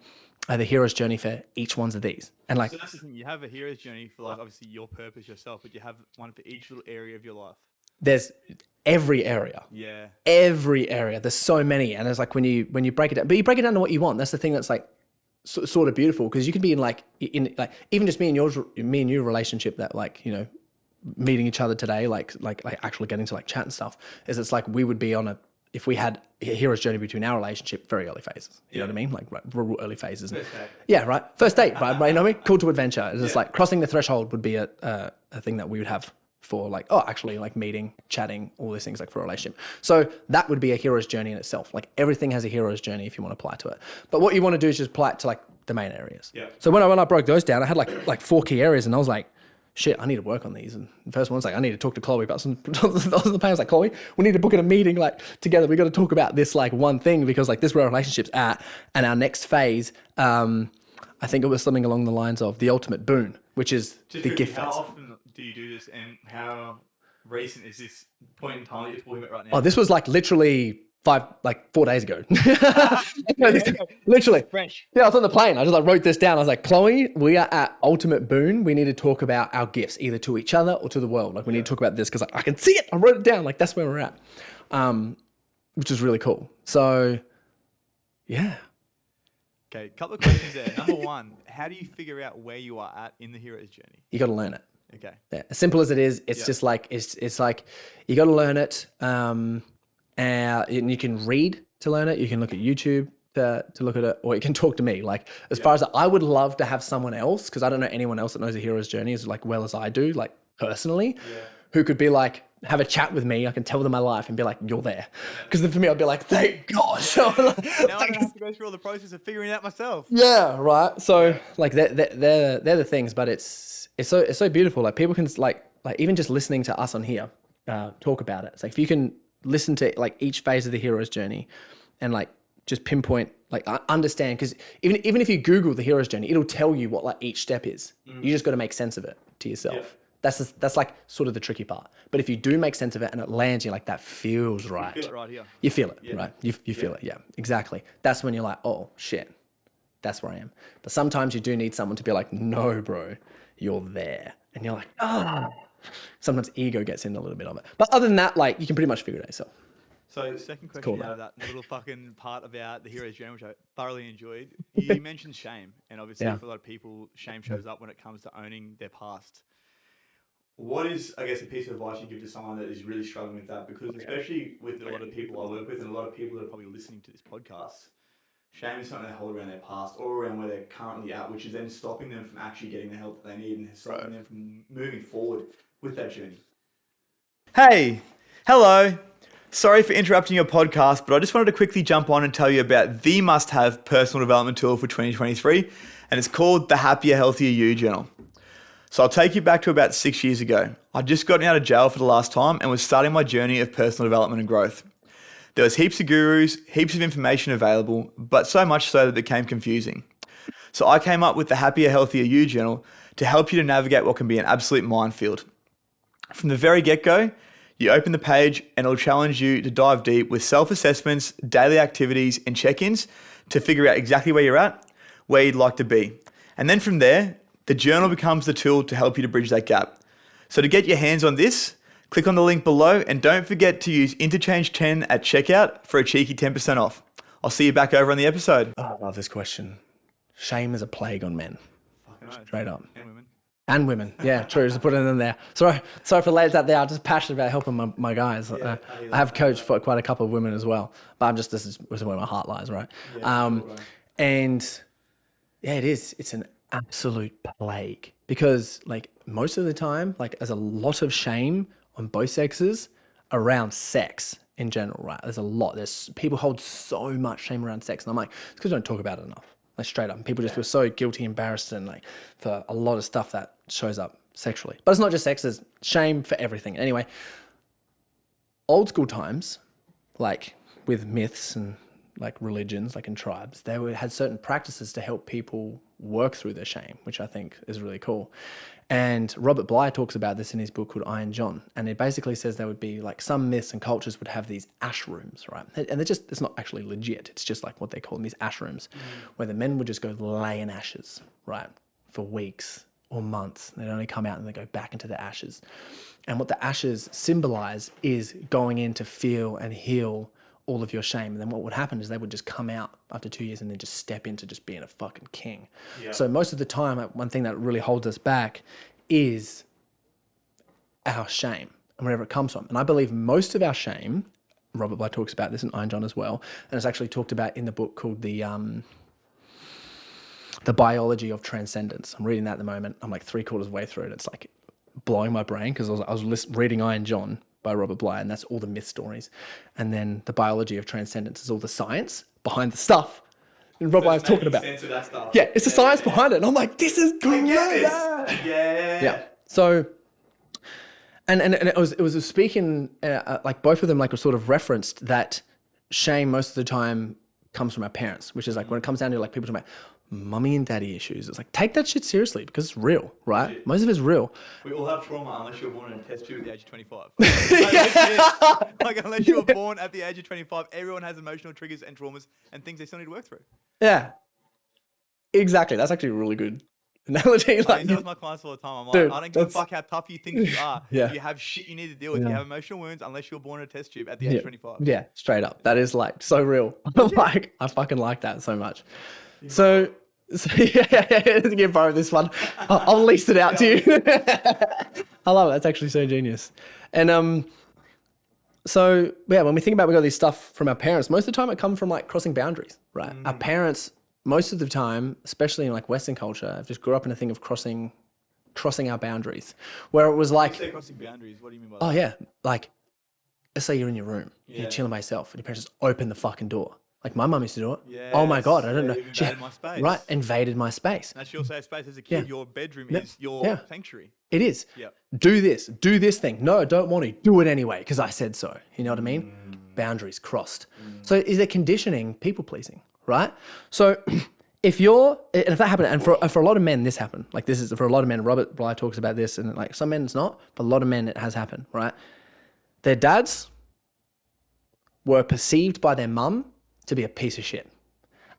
the hero's journey for each one of these? And like, so that's the thing, you have a hero's journey for like obviously your purpose yourself, but you have one for each little area of your life. There's every area. Yeah. Every area. There's so many. And it's like when you break it down, but you break it down to what you want. That's the thing that's like sort of beautiful because you can be in like even just me and your relationship that like, you know, meeting each other today, like actually getting to like chat and stuff is it's like we would be on if we had a hero's journey between our relationship, very early phases. You know what I mean? Like real early phases. First date. Yeah, right. First date, right? You know what I mean? Call to adventure. It's just like crossing the threshold would be a thing that we would have for like, oh, actually like meeting, chatting, all these things like for a relationship. So that would be a hero's journey in itself. Like everything has a hero's journey if you want to apply to it. But what you want to do is just apply it to like the main areas. Yeah. So when I broke those down, I had like 4 key areas and I was like, shit, I need to work on these. And the first one's like, I need to talk to Chloe about some, I was like, Chloe, we need to book in a meeting like together. We got to talk about this like one thing because like this is where our relationship's at. And our next phase, I think it was something along the lines of the ultimate boon, which is just the gift phase. How often do you do this and how recent is this point in time that you're talking about right now? Oh, this was like literally 4 days ago. Literally. Fresh. Yeah, I was on the plane. I just like wrote this down. I was like, Chloe, we are at ultimate boon. We need to talk about our gifts, either to each other or to the world. Like we need to talk about this because like, I can see it. I wrote it down. Like that's where we're at, which is really cool. So yeah. Okay, a couple of questions there. Number one, how do you figure out where you are at in the hero's journey? You got to learn it. Okay. Yeah. As simple as it is, it's just like, it's like, you got to learn it. And you can read to learn it. You can look at YouTube to look at it, or you can talk to me. Like as far as I would love to have someone else, because I don't know anyone else that knows a hero's journey as like well as I do, like personally, who could be like, have a chat with me. I can tell them my life and be like, you're there. Because then for me, I'd be like, thank God. Now I don't have to go through all the process of figuring it out myself. Yeah, right. So like they're the things, but it's so beautiful. Like people can like even just listening to us on here talk about it. It's like if you can listen to like each phase of the hero's journey and like just pinpoint, like understand, because even if you Google the hero's journey, it'll tell you what like each step is. You just got to make sense of it to yourself. Yeah. That's like sort of the tricky part. But if you do make sense of it and it lands, you're like, that feels right. You feel it right here. You feel it, right? You feel it, yeah, exactly. That's when you're like, oh shit, that's where I am. But sometimes you do need someone to be like, no, bro, you're there. And you're like, oh. Sometimes ego gets in a little bit of it. But other than that, like you can pretty much figure it out yourself. So second question out of that little fucking part about the hero's journey, which I thoroughly enjoyed. You mentioned shame. And obviously for a lot of people, shame shows up when it comes to owning their past. What is, I guess, a piece of advice you give to someone that is really struggling with that? Because especially with a lot of people I work with and a lot of people that are probably listening to this podcast, shame is something they hold around their past or around where they're currently at, which is then stopping them from actually getting the help that they need and stopping them from moving forward with that journey. Hey, hello. Sorry for interrupting your podcast, but I just wanted to quickly jump on and tell you about the must-have personal development tool for 2023, and it's called the Happier, Healthier You Journal. So I'll take you back to about 6 years ago. I'd just gotten out of jail for the last time and was starting my journey of personal development and growth. There was heaps of gurus, heaps of information available, but so much so that it became confusing. So I came up with the Happier, Healthier You Journal to help you to navigate what can be an absolute minefield. From the very get-go, You open the page and it'll challenge you to dive deep with self-assessments, daily activities, and check-ins to figure out exactly where you're at, where you'd like to be. And then from there, the journal becomes the tool to help you to bridge that gap. So to get your hands on this, click on the link below and don't forget to use Interchange 10 at checkout for a cheeky 10% off. I'll see you back over on the episode. Oh, I love this question. Shame is a plague on men. Straight up. And women. And women. Yeah, true. Just put it in there. Sorry for the ladies out there. I'm just passionate about helping my guys. I have coached for quite a couple of women as well. But this is where my heart lies, right? Yeah, and yeah, it is. It's an absolute plague because like most of the time, like there's a lot of shame on both sexes around sex in general, right? There's a lot. There's people hold so much shame around sex. And I'm like, it's because we don't talk about it enough. Like straight up. And people just feel so guilty, embarrassed, and like for a lot of stuff that shows up sexually. But it's not just sex, there's shame for everything. Anyway, old school times, like with myths and like religions, like in tribes, they had certain practices to help people work through their shame, which I think is really cool. And Robert Bly talks about this in his book called Iron John. And it basically says there would be like some myths and cultures would have these ash rooms, right? And it's not actually legit. It's just like what they call them, these ash rooms, where the men would just go lay in ashes, right? For weeks or months. They'd only come out and they go back into the ashes. And what the ashes symbolize is going in to feel and heal all of your shame. And then what would happen is they would just come out after 2 years and then just step into just being a fucking king. Yeah. So most of the time, one thing that really holds us back is our shame and wherever it comes from. And I believe most of our shame, Robert Bly talks about this in Iron John as well, and it's actually talked about in the book called the Biology of Transcendence. I'm reading that at the moment. I'm like 3/4 way through it. It's like blowing my brain because I was reading Iron John by Robert Bly, and that's all the myth stories. And then the Biology of Transcendence is all the science behind the stuff. And Robert Bly was talking about. Sense of that stuff. Yeah, it's the science behind it. And I'm like, this is great. Yeah. So, and it was speaking, like both of them like were sort of referenced that shame most of the time comes from our parents, which is like when it comes down to like people talking about mummy and daddy issues, it's like take that shit seriously because it's real, right? Legit. Most of it's real. We all have trauma unless you're born in a test tube at the age of 25. Like unless you're born at the age of 25, everyone has emotional triggers and traumas and things they still need to work through. Yeah, exactly. That's actually a really good analogy. Like, I tell my clients all the time. I'm like, dude, I don't give a fuck how tough you think you are. Yeah. You have shit you need to deal with. You have emotional wounds unless you're born in a test tube at the age of 25. Yeah, straight up. That is like so real. Like I fucking like that so much. So yeah, you borrow this one. I'll lease it out to you. I love it. That's actually so genius. And so yeah, when we think about we got this stuff from our parents, most of the time it comes from like crossing boundaries, right? Our parents, most of the time, especially in like Western culture, have just grew up in a thing of crossing our boundaries, where it was like, when you say crossing boundaries, what do you mean by that? Oh yeah, like let's say you're in your room, you're chilling by yourself, and your parents just open the fucking door. Like my mum used to do it. Yes. Oh my God, I don't know. She invaded my space. Right, invaded my space. That's your safe space as a kid. Your bedroom is your sanctuary. It is. Yep. Do this thing. No, I don't want to. Do it anyway because I said so. You know what I mean? Boundaries crossed. So is there conditioning, people pleasing, right? So if that happened, and for a lot of men this happened. Like this is for a lot of men. Robert Bly talks about this, and like some men it's not, but a lot of men it has happened, right? Their dads were perceived by their mum to be a piece of shit.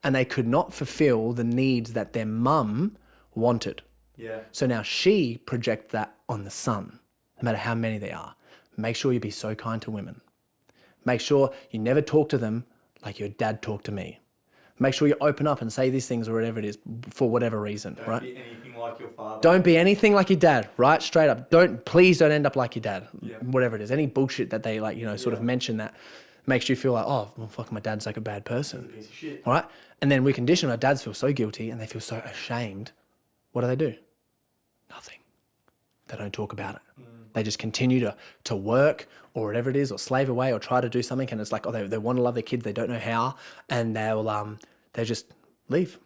And they could not fulfill the needs that their mum wanted. Yeah. So now she projects that on the son, no matter how many they are. Make sure you be so kind to women. Make sure you never talk to them like your dad talked to me. Make sure you open up and say these things or whatever it is for whatever reason, right? Don't be anything like your father. Don't be anything like your dad, right? Straight up. Please don't end up like your dad. Yeah. Whatever it is. Any bullshit that they like, sort of mention that makes you feel like, oh, well, fuck, my dad's like a bad person. Piece of shit. All right? And then we condition our dads feel so guilty and they feel so ashamed. What do? Nothing. They don't talk about it. They just continue to work or whatever it is or slave away or try to do something. And it's like, oh, they want to love their kids. They don't know how. And they just leave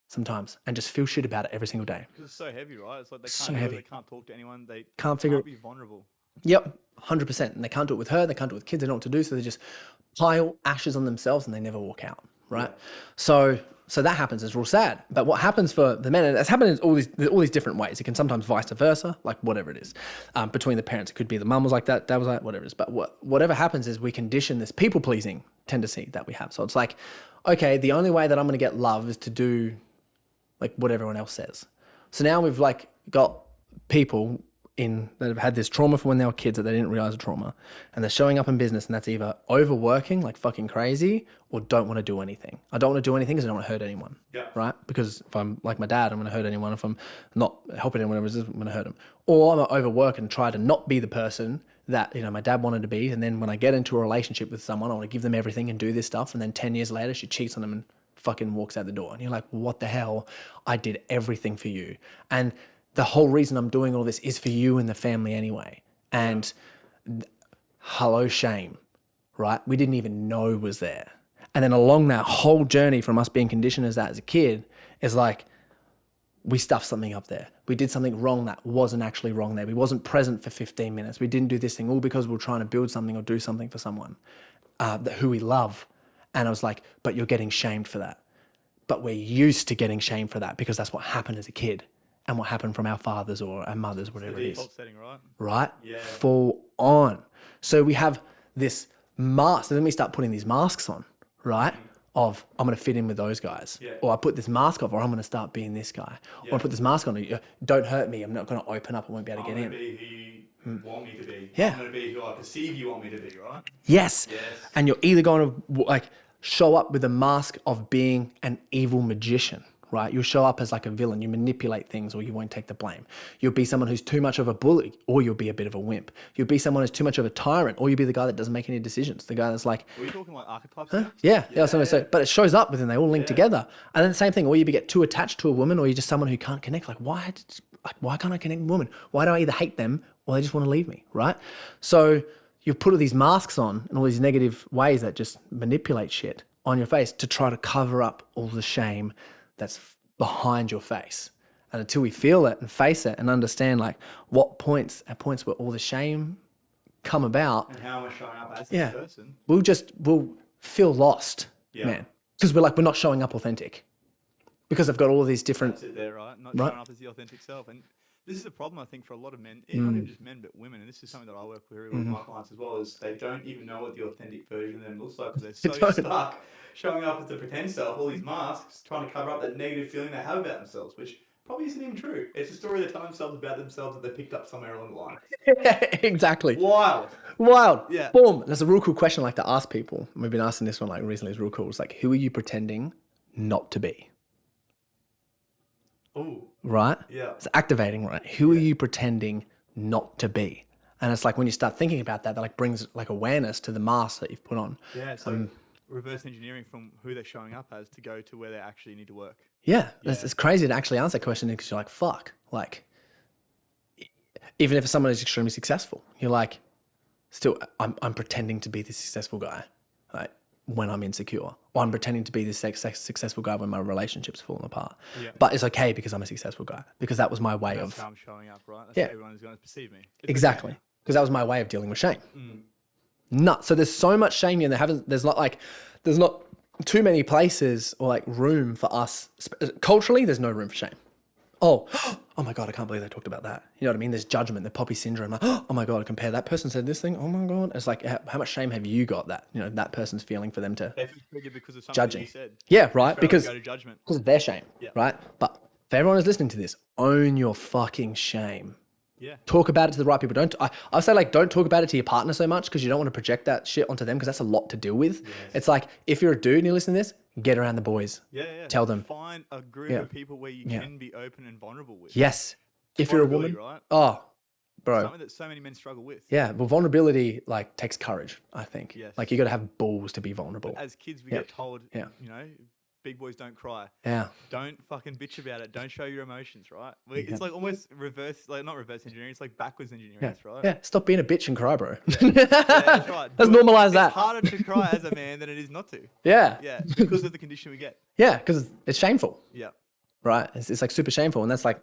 sometimes and just feel shit about it every single day. Because it's so heavy, right? It's like they can't talk to anyone. They can't be vulnerable. Yep, 100%. And they can't do it with her. They can't do it with kids. They don't know what to do. So they just pile ashes on themselves and they never walk out, right? Yeah. So So that happens. It's real sad. But what happens for the men, and it's happened in all these different ways. It can sometimes vice versa, like whatever it is. Between the parents, it could be the mum was like that, dad was like, whatever it is. But whatever happens is we condition this people-pleasing tendency that we have. So it's like, okay, the only way that I'm going to get love is to do like what everyone else says. So now we've like got people that have had this trauma from when they were kids that they didn't realize a trauma, and they're showing up in business, and that's either overworking like fucking crazy or don't want to do anything. I don't want to do anything because I don't want to hurt anyone. Yeah. Right? Because if I'm like my dad, I'm going to hurt anyone. If I'm not helping anyone, I'm going to hurt them. Or I'm going to overwork and try to not be the person that, you know, my dad wanted to be. And then when I get into a relationship with someone, I want to give them everything and do this stuff. And then 10 years later, she cheats on them and fucking walks out the door. And you're like, what the hell? I did everything for you. And the whole reason I'm doing all this is for you and the family anyway. And hello, shame, right? We didn't even know was there. And then along that whole journey from us being conditioned as that as a kid is like, we stuffed something up there. We did something wrong that wasn't actually wrong there. We wasn't present for 15 minutes. We didn't do this thing all because we were trying to build something or do something for someone who we love. And I was like, but you're getting shamed for that. But we're used to getting shamed for that because that's what happened as a kid. And what happened from our fathers or our mothers, whatever it is. Default setting, right? Right? Yeah. Full on. So we have this mask, and then we start putting these masks on, right? Of, I'm going to fit in with those guys. Yeah. Or I put this mask off, or I'm going to start being this guy. Yeah. Or I put this mask on, don't hurt me, I'm not going to open up, I won't be able to get in. I'm going to be who you want me to be. Yeah. I'm going to be who I perceive you want me to be, right? Yes. Yes. And you're either going to like show up with a mask of being an evil magician, right? You'll show up as like a villain. You manipulate things or you won't take the blame. You'll be someone who's too much of a bully or you'll be a bit of a wimp. You'll be someone who's too much of a tyrant or you'll be the guy that doesn't make any decisions. The guy that's like... Are we talking like archetypes? Huh? Yeah. So, but it shows up within, they all link together. And then the same thing, or you get too attached to a woman or you're just someone who can't connect. Like, why can't I connect with women? Why do I either hate them or they just want to leave me, right? So you put all these masks on and all these negative ways that just manipulate shit on your face to try to cover up all the shame that's behind your face. And until we feel it and face it and understand like what points where all the shame come about. And how am I showing up as this person? We'll feel lost, man. Because we're not showing up authentic. Because I've got all these different... That's it there, right? Not showing up as the authentic self. And this is a problem, I think, for a lot of men, not even just men, but women. And this is something that I work with my clients as well, is they don't even know what the authentic version of them looks like because they're so stuck showing up as the pretend self, all these masks, trying to cover up that negative feeling they have about themselves, which probably isn't even true. It's a story they tell themselves about themselves that they picked up somewhere along the line. Exactly. Wild. Yeah. Boom. That's a real cool question I like to ask people. We've been asking this one like recently. It's real cool. It's like, who are you pretending not to be? Ooh. Right? Yeah. It's activating, right? Who are you pretending not to be? And it's like when you start thinking about that, that like brings like awareness to the mask that you've put on. Yeah, it's like reverse engineering from who they're showing up as to go to where they actually need to work. Yeah. It's crazy to actually answer that question because you're like, fuck. Like, even if someone is extremely successful, you're like, still, I'm pretending to be the successful guy, like when I'm insecure, or I'm pretending to be this successful guy when my relationship's falling apart. Yeah. But it's okay because I'm a successful guy, because that was my way That's how I'm showing up, right? That's how everyone is going to perceive me. Exactly. Because that was my way of dealing with shame. Nuts. So there's so much shame here. There's not too many places or like room for us. Culturally, there's no room for shame. Oh my God, I can't believe they talked about that. You know what I mean? There's judgment, the poppy syndrome. Like, oh my God, compare that person said this thing. Oh my God. It's like, how much shame have you got that, that person's feeling for them to they feel triggered because of something judging. You said. Yeah, right. Because go to judgment. Because of their shame, right? But for everyone who's listening to this, own your fucking shame. Yeah. Talk about it to the right people. I say like, don't talk about it to your partner so much because you don't want to project that shit onto them because that's a lot to deal with. Yes. It's like, if you're a dude and you're listening to this, get around the boys. Yeah. Tell them. Find a group of people where you can be open and vulnerable with. Yes. If you're a woman, right? Oh, bro. Something that so many men struggle with. Yeah. Well, vulnerability like takes courage, I think. Yes. Like you got to have balls to be vulnerable. But as kids, we get told, big boys don't cry. Yeah. Don't fucking bitch about it. Don't show your emotions, right? It's like almost reverse, like not reverse engineering. It's like backwards engineering, right? Yeah. Stop being a bitch and cry, bro. Yeah, that's right. Let's normalize that. It's harder to cry as a man than it is not to. Yeah. Yeah. Because of the condition we get. Yeah. Because it's shameful. Yeah. Right. It's like super shameful. And that's like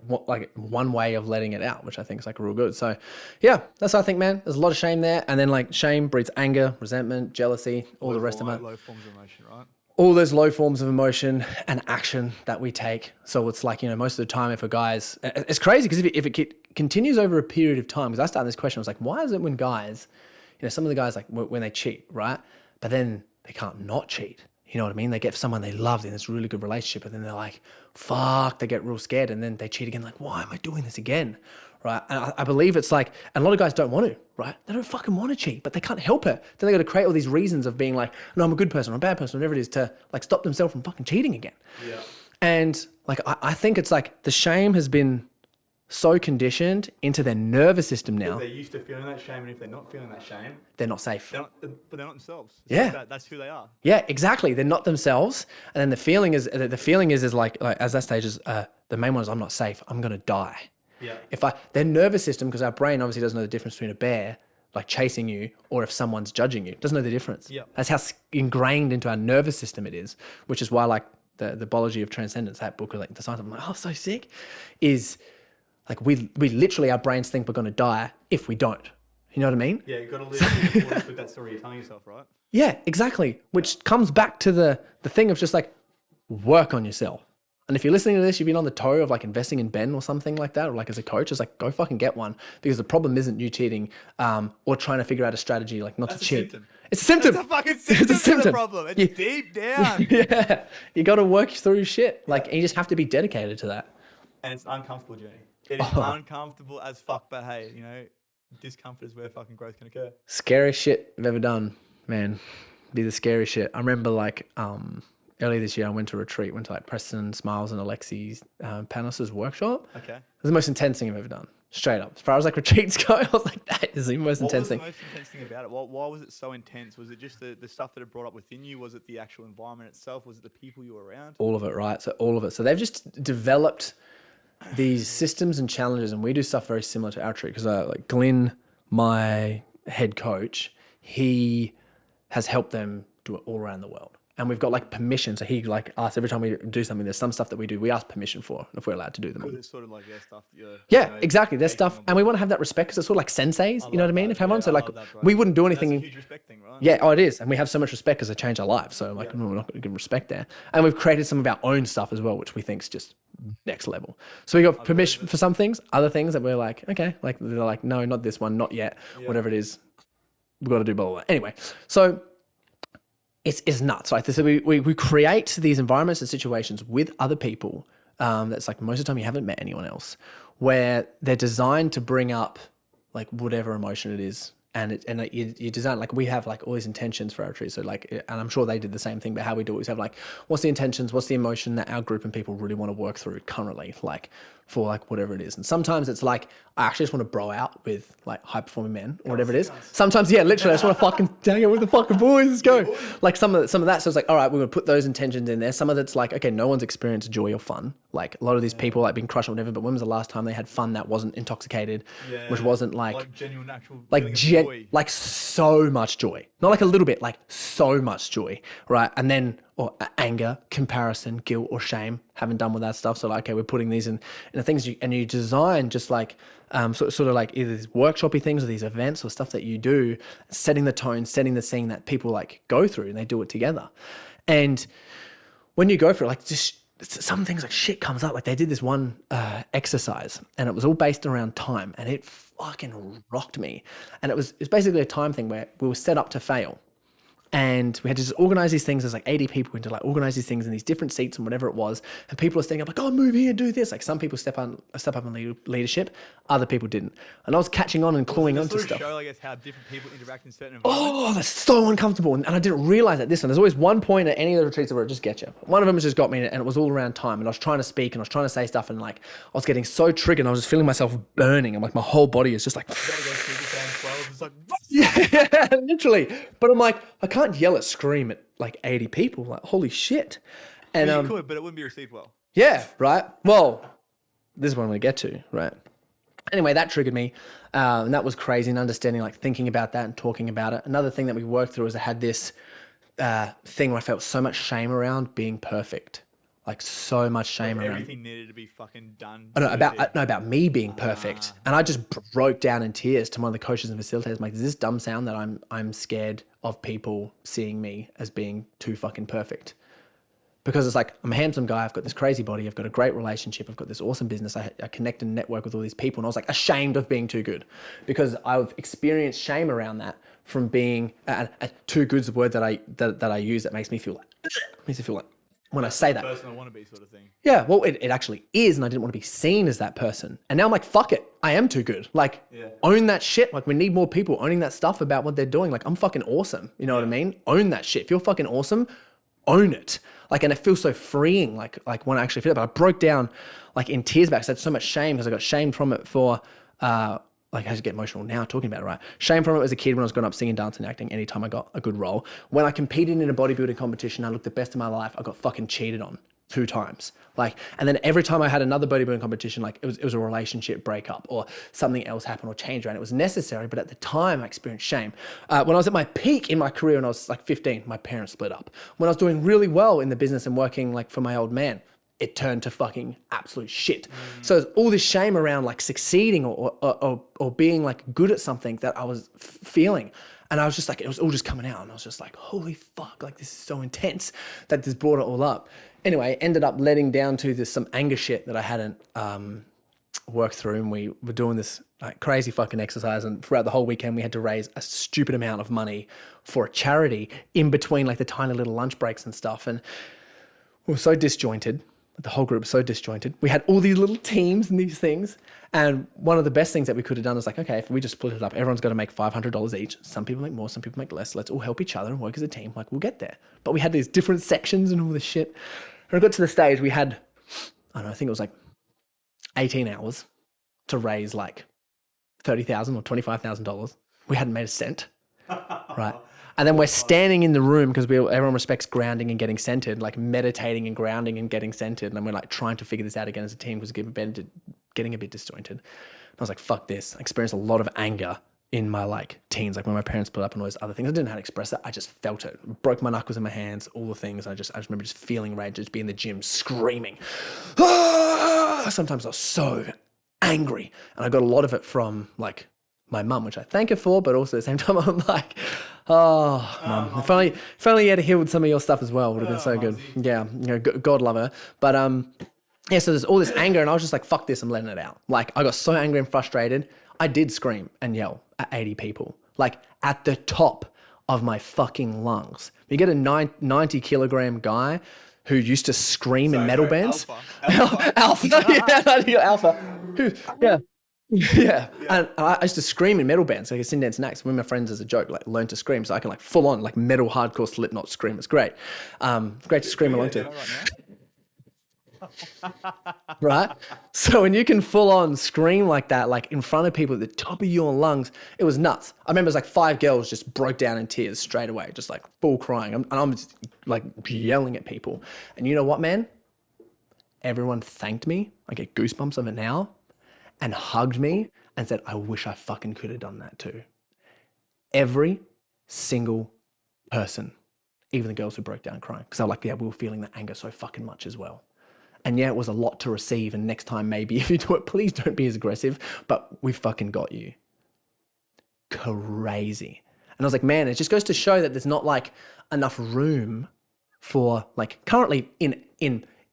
one way of letting it out, which I think is like real good. So yeah, that's what I think, man. There's a lot of shame there. And then like shame breeds anger, resentment, jealousy, all the rest of it. Low forms of emotion, right? all those low forms of emotion and action that we take. So it's like, most of the time if a guy's, it's crazy because if it continues over a period of time, because I started this question, I was like, why is it when guys, some of the guys like when they cheat, right? But then they can't not cheat. You know what I mean? They get someone they love in this really good relationship and then they're like, fuck, they get real scared and then they cheat again. Like, why am I doing this again? Right? And I believe it's like, and a lot of guys don't want to, right? They don't fucking want to cheat, but they can't help it. Then they got to create all these reasons of being like, no, I'm a good person, I'm a bad person, whatever it is, to like stop themselves from fucking cheating again. Yeah. And like, I think it's like the shame has been so conditioned into their nervous system now. They're used to feeling that shame, and if they're not feeling that shame, they're not safe. but they're not themselves. It's Yeah. like that's who they are. Yeah, exactly. They're not themselves. And then the feeling is like as that stage is, the main one is I'm not safe. I'm going to die. Yeah. Their nervous system, because our brain obviously doesn't know the difference between a bear like chasing you or if someone's judging you, doesn't know the difference. Yeah. That's how ingrained into our nervous system it is, which is why like the biology of transcendence, that book, or like the science, I'm like, oh, so sick, is like we literally, our brains think we're going to die if we don't. You know what I mean? Yeah, you've got to live with that story you're telling yourself, right? Yeah, exactly. Which comes back to the thing of just like work on yourself. And if you're listening to this, you've been on the toe of like investing in Ben or something like that, or like as a coach, it's like, go fucking get one, because the problem isn't you cheating or trying to figure out a strategy like not to cheat. Symptom. It's a symptom. It's a fucking symptom. It's a symptom. To the problem. It's deep down. Yeah. You got to work through shit. Like, and you just have to be dedicated to that. And it's an uncomfortable journey. It is uncomfortable as fuck, but hey, discomfort is where fucking growth can occur. Scariest shit I've ever done, man. Be the scariest shit. I remember like earlier this year, I went to a retreat, went to like Preston Smiles and Alexi's Panos' workshop. Okay. It was the most intense thing I've ever done. Straight up. As far as like retreats go, I was like, that is the most intense thing. What was the most intense thing about it? Why was it so intense? Was it just the stuff that it brought up within you? Was it the actual environment itself? Was it the people you were around? All of it, right? So all of it. So they've just developed these systems and challenges, and we do stuff very similar to our retreat because like Glenn, my head coach, he has helped them do it all around the world. And we've got like permission. So he like asks every time we do something, there's some stuff that we do, we ask permission for if we're allowed to do them. It's sort of like their stuff. Exactly. Their stuff. And we want to have that respect because it's sort of like senseis, you know what I mean? If everyone, so like we wouldn't do anything. That's a huge respect thing, right? Yeah, it is. And we have so much respect because they change our lives. So like, we're not going to give respect there. And we've created some of our own stuff as well, which we think is just next level. So we got permission for some things, other things that we're like, okay, like they're like, no, not this one, not yet, whatever it is. We've got to do blah, blah, blah. Anyway, so it's nuts. Like, so we create these environments and situations with other people. That's like most of the time you haven't met anyone else, where they're designed to bring up like whatever emotion it is. And you design, like we have like all these intentions for our retreat. So like, and I'm sure they did the same thing, but how we do it is have like, what's the intentions? What's the emotion that our group and people really want to work through currently? Like for like whatever it is. And sometimes it's like, I actually just want to bro out with like high performing men or whatever it is. Sometimes, yeah, literally I just want to fucking hang out with the fucking boys. Let's go. Like some of that. So it's like, all right, we're going to put those intentions in there. Some of it's like, okay, no one's experienced joy or fun. Like a lot of these people like being crushed or whatever, but when was the last time they had fun that wasn't intoxicated, which wasn't like genuine, actual, like so much joy, not like a little bit, like so much joy, right? And then, or anger, comparison, guilt, or shame, haven't done with that stuff. So like, okay, we're putting these in the things and you design just like, sort of like either these workshopy things or these events or stuff that you do, setting the tone, setting the scene that people like go through and they do it together. And when you go for it, like just some things like shit comes up. Like they did this one exercise and it was all based around time and it fucking rocked me. And it's basically a time thing where we were set up to fail. And we had to just organize these things. There's like 80 people into like organize these things in these different seats and whatever it was. And people are standing up like, oh, move here, do this. Like some people step up in leadership, other people didn't. And I was catching on and clawing onto stuff. Show, I guess, how different people interact in certain environments. Oh, that's so uncomfortable. And I didn't realize that this one. There's always one point at any of the retreats where it just gets you. One of them just got me, and it was all around time. And I was trying to speak and I was trying to say stuff, and like I was getting so triggered. And I was just feeling myself burning, and like my whole body is just like. It's like, yeah, literally. But I'm like, I can't yell at, scream at like 80 people. Like, holy shit. And you could, but it wouldn't be received well. Yeah, right. Well, this is what I'm going to get to, right? Anyway, that triggered me. And that was crazy, and understanding, like thinking about that and talking about it. Another thing that we worked through is I had this thing where I felt so much shame around being perfect. Like so much shame around. Everything needed to be fucking done. About me being perfect. And I just broke down in tears to one of the coaches and facilitators. I'm like, does this dumb sound that I'm scared of people seeing me as being too fucking perfect? because it's like, I'm a handsome guy. I've got this crazy body. I've got a great relationship. I've got this awesome business. I connect and network with all these people. And I was like ashamed of being too good because I've experienced shame around that from being too good is the word that I use that makes me feel like when I say that. Person I want to be sort of thing. Yeah, well, it actually is. And I didn't want to be seen as that person. And now I'm like, fuck it. I am too good. Like, own that shit. Like, we need more people owning that stuff about what they're doing. Like, I'm fucking awesome. You know what I mean? Own that shit. If you're fucking awesome, own it. Like, and it feels so freeing. Like when I actually feel it. But I broke down like in tears back. So I had so much shame because I got shamed from it for, like, I just get emotional now talking about it, right? Shame from it as a kid when I was growing up singing, dancing, acting, anytime I got a good role. When I competed in a bodybuilding competition, I looked the best of my life. I got fucking cheated on 2 times. Like, and then every time I had another bodybuilding competition, like it was a relationship breakup or something else happened or changed around. It was necessary, but at the time I experienced shame. When I was at my peak in my career when I was like 15, my parents split up. When I was doing really well in the business and working like for my old man, it turned to fucking absolute shit. So there's all this shame around like succeeding or being like good at something that I was feeling. And I was just like, it was all just coming out. And I was just like, holy fuck, like this is so intense that this brought it all up. Anyway, ended up letting down to this some anger shit that I hadn't worked through. And we were doing this like crazy fucking exercise. And throughout the whole weekend, we had to raise a stupid amount of money for a charity in between like the tiny little lunch breaks and stuff. And we were so disjointed. The whole group was so disjointed. We had all these little teams and these things. And one of the best things that we could have done is like, okay, if we just split it up, everyone's got to make $500 each. Some people make more, some people make less. Let's all help each other and work as a team. Like, we'll get there. But we had these different sections and all this shit. And I got to the stage, we had, I don't know, I think it was like 18 hours to raise like $30,000 or $25,000. We hadn't made a cent, right? And then we're standing in the room because everyone respects grounding and getting centered, like meditating and grounding and getting centered. And then we're like trying to figure this out again as a team because getting a bit disjointed. And I was like, fuck this. I experienced a lot of anger in my like teens, like when my parents split up and all those other things. I didn't know how to express it. I just felt it. Broke my knuckles in my hands, all the things. I just remember just feeling rage, just being in the gym screaming. Ah! Sometimes I was so angry. And I got a lot of it from like my mum, which I thank her for, but also at the same time, I'm like, oh, mum, if only you had healed some of your stuff as well, would have been so good. Yeah, you know, God love her. But yeah, so there's all this anger and I was just like, fuck this, I'm letting it out. Like I got so angry and frustrated. I did scream and yell at 80 people, like at the top of my fucking lungs. You get a 90 kilogram guy who used to scream in metal bands. Alpha. Yeah, alpha. Yeah. Yeah. And I used to scream in metal bands. So I could sing, dance, and act. With my friends as a joke, like learn to scream. So I can like full on like metal hardcore Slipknot scream. It's great. Great to scream along to. Right? So when you can full on scream like that, like in front of people at the top of your lungs, it was nuts. I remember it was like 5 girls just broke down in tears straight away, just like full crying. And I'm just like yelling at people. And you know what, man? Everyone thanked me. I get goosebumps of it now. And hugged me and said, I wish I fucking could have done that too. Every single person, even the girls who broke down crying, because they were like, yeah, we were feeling that anger so fucking much as well. And yeah, it was a lot to receive. And next time, maybe if you do it, please don't be as aggressive, but we fucking got you. Crazy. And I was like, man, it just goes to show that there's not like enough room for like currently in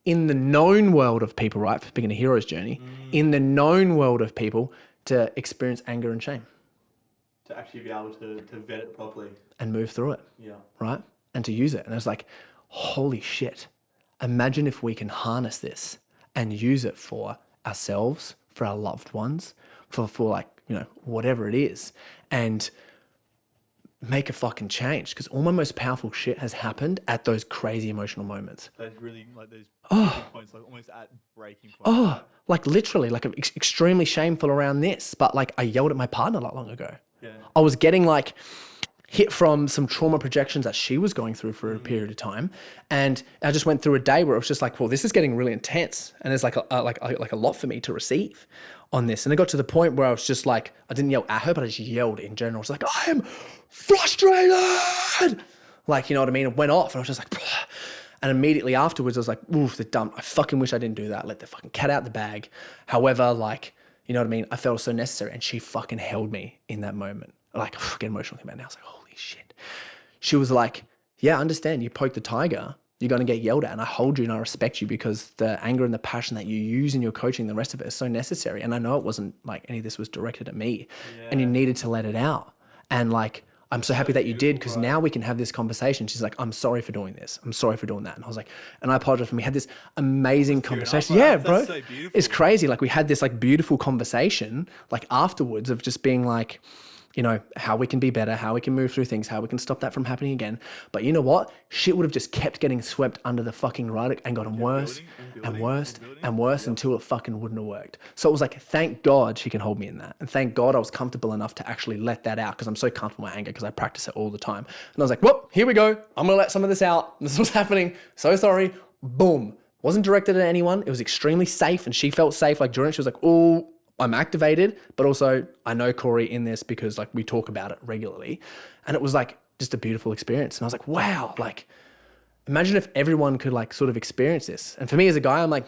the known world of people, right? Speaking of hero's journey, in the known world of people to experience anger and shame. To actually be able to vet it properly. And move through it. Yeah. Right? And to use it. And I was like, holy shit. Imagine if we can harness this and use it for ourselves, for our loved ones, for like, you know, whatever it is. And make a fucking change, because all my most powerful shit has happened at those crazy emotional moments. Those really like those breaking points, like almost at breaking points. Oh, right? Like literally, like extremely shameful around this, but like I yelled at my partner not long ago. Yeah. I was getting like hit from some trauma projections that she was going through for a period of time, and I just went through a day where it was just like, well, this is getting really intense, and there's like a lot for me to receive on this. And it got to the point where I was just like, I didn't yell at her, but I just yelled in general. I was like, I am frustrated. Like, you know what I mean? It went off and I was just like, "Pah." And immediately afterwards I was like, oof, the dumb, I fucking wish I didn't do that. Let the fucking cat out the bag. However, like, you know what I mean? I felt it was so necessary, and she fucking held me in that moment. Like, I get emotional about it now. I was like, holy shit. She was like, yeah, I understand you poked the tiger, you're going to get yelled at, and I hold you and I respect you because the anger and the passion that you use in your coaching, the rest of it is so necessary. And I know it wasn't like any of this was directed at me, and you needed to let it out. And like, I'm so happy that you did, because now we can have this conversation. She's like, I'm sorry for doing this. I'm sorry for doing that. And I was like, and I apologize. And we had this amazing conversation. Yeah, bro. So it's crazy. Like, we had this like beautiful conversation like afterwards of just being like, you know, how we can be better, how we can move through things, how we can stop that from happening again. But you know what? Shit would have just kept getting swept under the fucking rug and gotten worse and worse and worse until it fucking wouldn't have worked. So it was like, thank God she can hold me in that. And thank God I was comfortable enough to actually let that out, because I'm so comfortable with my anger because I practice it all the time. And I was like, whoop, here we go. I'm going to let some of this out. This is what's happening. So sorry. Boom. Wasn't directed at anyone. It was extremely safe, and she felt safe. Like during it, she was like, oh, I'm activated, but also I know Corey in this because like we talk about it regularly. And it was like just a beautiful experience. And I was like, wow, like imagine if everyone could like sort of experience this. And for me as a guy, I'm like,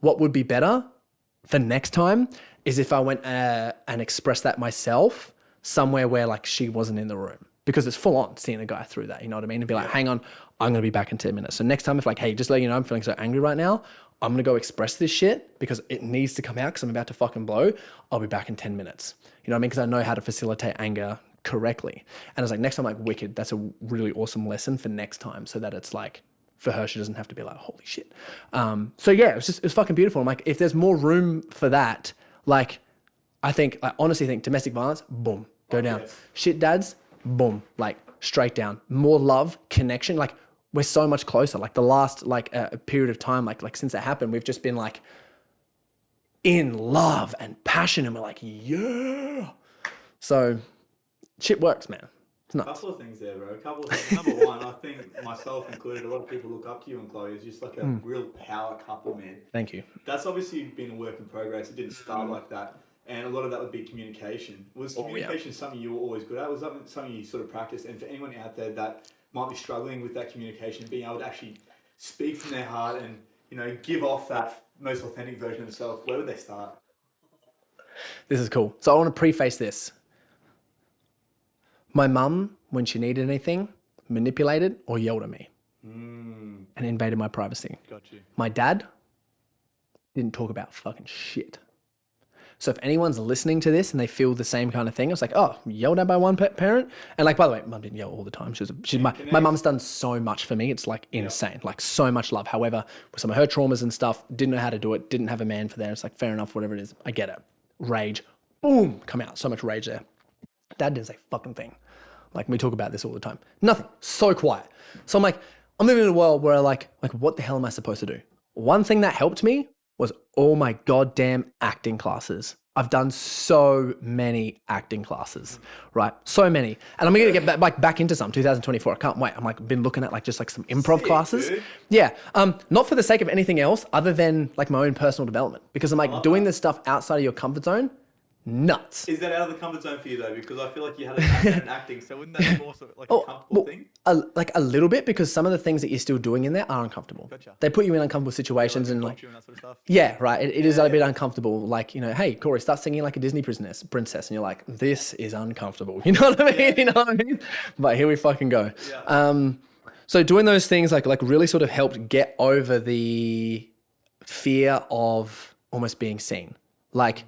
what would be better for next time is if I went and expressed that myself somewhere where like she wasn't in the room, because it's full on seeing a guy through that, you know what I mean? And be like, hang on, I'm going to be back in 10 minutes. So next time, if like, hey, just let you know, I'm feeling so angry right now, I'm going to go express this shit because it needs to come out because I'm about to fucking blow. I'll be back in 10 minutes. You know what I mean? Because I know how to facilitate anger correctly. And I was like, next time, like, wicked. That's a really awesome lesson for next time, so that it's like, for her, she doesn't have to be like, holy shit. So yeah, it was fucking beautiful. I'm like, if there's more room for that, like, I honestly think domestic violence, boom, go down. Yes. Shit dads, boom, like straight down. More love, connection, like, we're so much closer. Like the last a period of time, like since that happened, we've just been like in love and passion, and we're like, yeah. So shit works, man. It's nuts. A couple of things there, bro. A couple of things. Number one, I think myself included, a lot of people look up to you and Chloe as just like a real power couple, man. Thank you. That's obviously been a work in progress. It didn't start like that. And a lot of that would be communication. Was communication something you were always good at? Was that something you sort of practiced? And for anyone out there that might be struggling with that communication, being able to actually speak from their heart and, you know, give off that most authentic version of themselves, where would they start? This is cool. So I want to preface this. My mum, when she needed anything, manipulated or yelled at me and invaded my privacy. Got you. My dad didn't talk about fucking shit. So if anyone's listening to this and they feel the same kind of thing, it's like, oh, yelled at by one parent. And like, by the way, mum didn't yell all the time. My mum's done so much for me. It's like insane, like so much love. However, with some of her traumas and stuff, didn't know how to do it. Didn't have a man for that. It's like, fair enough, whatever it is. I get it. Rage, boom, come out. So much rage there. Dad didn't say fucking thing. Like we talk about this all the time. Nothing, so quiet. So I'm like, I'm living in a world where like what the hell am I supposed to do? One thing that helped me was all my goddamn acting classes. I've done so many acting classes, right? So many. And I'm going to get back into some, 2024. I can't wait. I'm like, been looking at like just like some improv classes. Dude. Yeah. Not for the sake of anything else other than like my own personal development, because I'm like doing this stuff outside of your comfort zone. Nuts. Is that out of the comfort zone for you though? Because I feel like you had a background in acting, so wouldn't that be more sort of like a comfortable thing? Like a little bit, because some of the things that you're still doing in there are uncomfortable. Gotcha. They put you in uncomfortable situations and like, and that sort of stuff. Yeah, right. It is a bit uncomfortable. Like, you know, hey, Corey, start singing like a Disney princess, and you're like, this is uncomfortable. You know what I mean? Yeah. You know what I mean? But here we fucking go. Yeah. So doing those things like really sort of helped get over the fear of almost being seen. Like,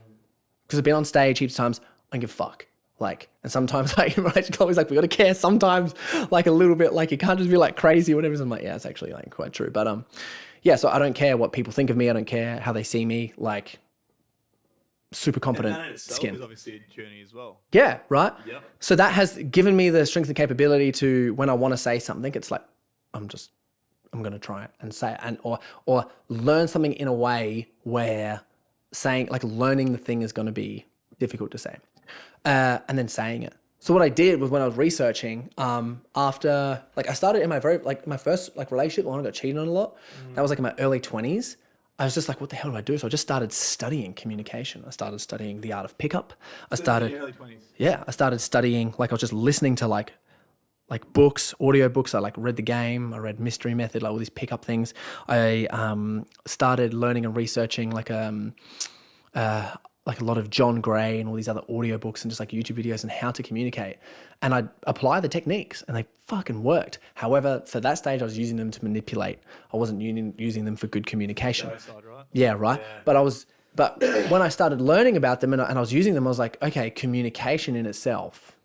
because I've been on stage heaps of times, I don't give a fuck. Like, and sometimes like, Chloe's like, we gotta care sometimes, like a little bit, like you can't just be like crazy or whatever. So I'm like, yeah, it's actually like quite true. But yeah, so I don't care what people think of me. I don't care how they see me. Like, super confident and that in itself skin. Is obviously a journey as well. Yeah, right? Yeah. So that has given me the strength and capability to, when I want to say something, it's like, I'm gonna try it and say it, and or learn something in a way where saying, like learning the thing is going to be difficult to say, and then saying it. So what I did was when I was researching, after like I started in my first like relationship, when I got cheated on a lot, that was like in my early 20s. I was just like, what the hell do I do? So I just started studying communication. I started studying the art of pickup. I started studying, like I was just listening to like books, audio books. I like read The Game. I read Mystery Method, like all these pickup things. I started learning and researching like like a lot of John Gray and all these other audiobooks and just like YouTube videos and how to communicate. And I'd apply the techniques and they fucking worked. However, for that stage, I was using them to manipulate. I wasn't using them for good communication. Right? Yeah, right. Yeah. But when I started learning about them and I was using them, I was like, okay, communication in itself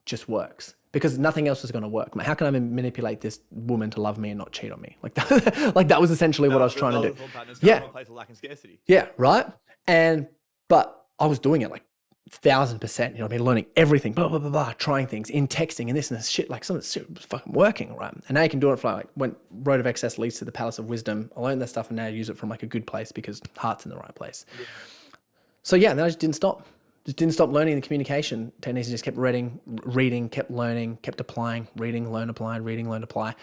just works because nothing else is going to work. How can I manipulate this woman to love me and not cheat on me? Like that, like that was essentially what I was trying to do. Yeah. Yeah, right. But I was doing it like 1,000%, you know what I mean? Learning everything, blah, blah, blah, blah, trying things in texting and this and this shit, like some of this shit was fucking working, right? And now you can do it for like when Road of Excess leads to the Palace of Wisdom. I learned that stuff and now I use it from like a good place because heart's in the right place. Yeah. So yeah, then I just didn't stop. Just didn't stop learning the communication techniques and just kept reading, kept learning, kept applying, reading, learn, apply, reading, learn, apply.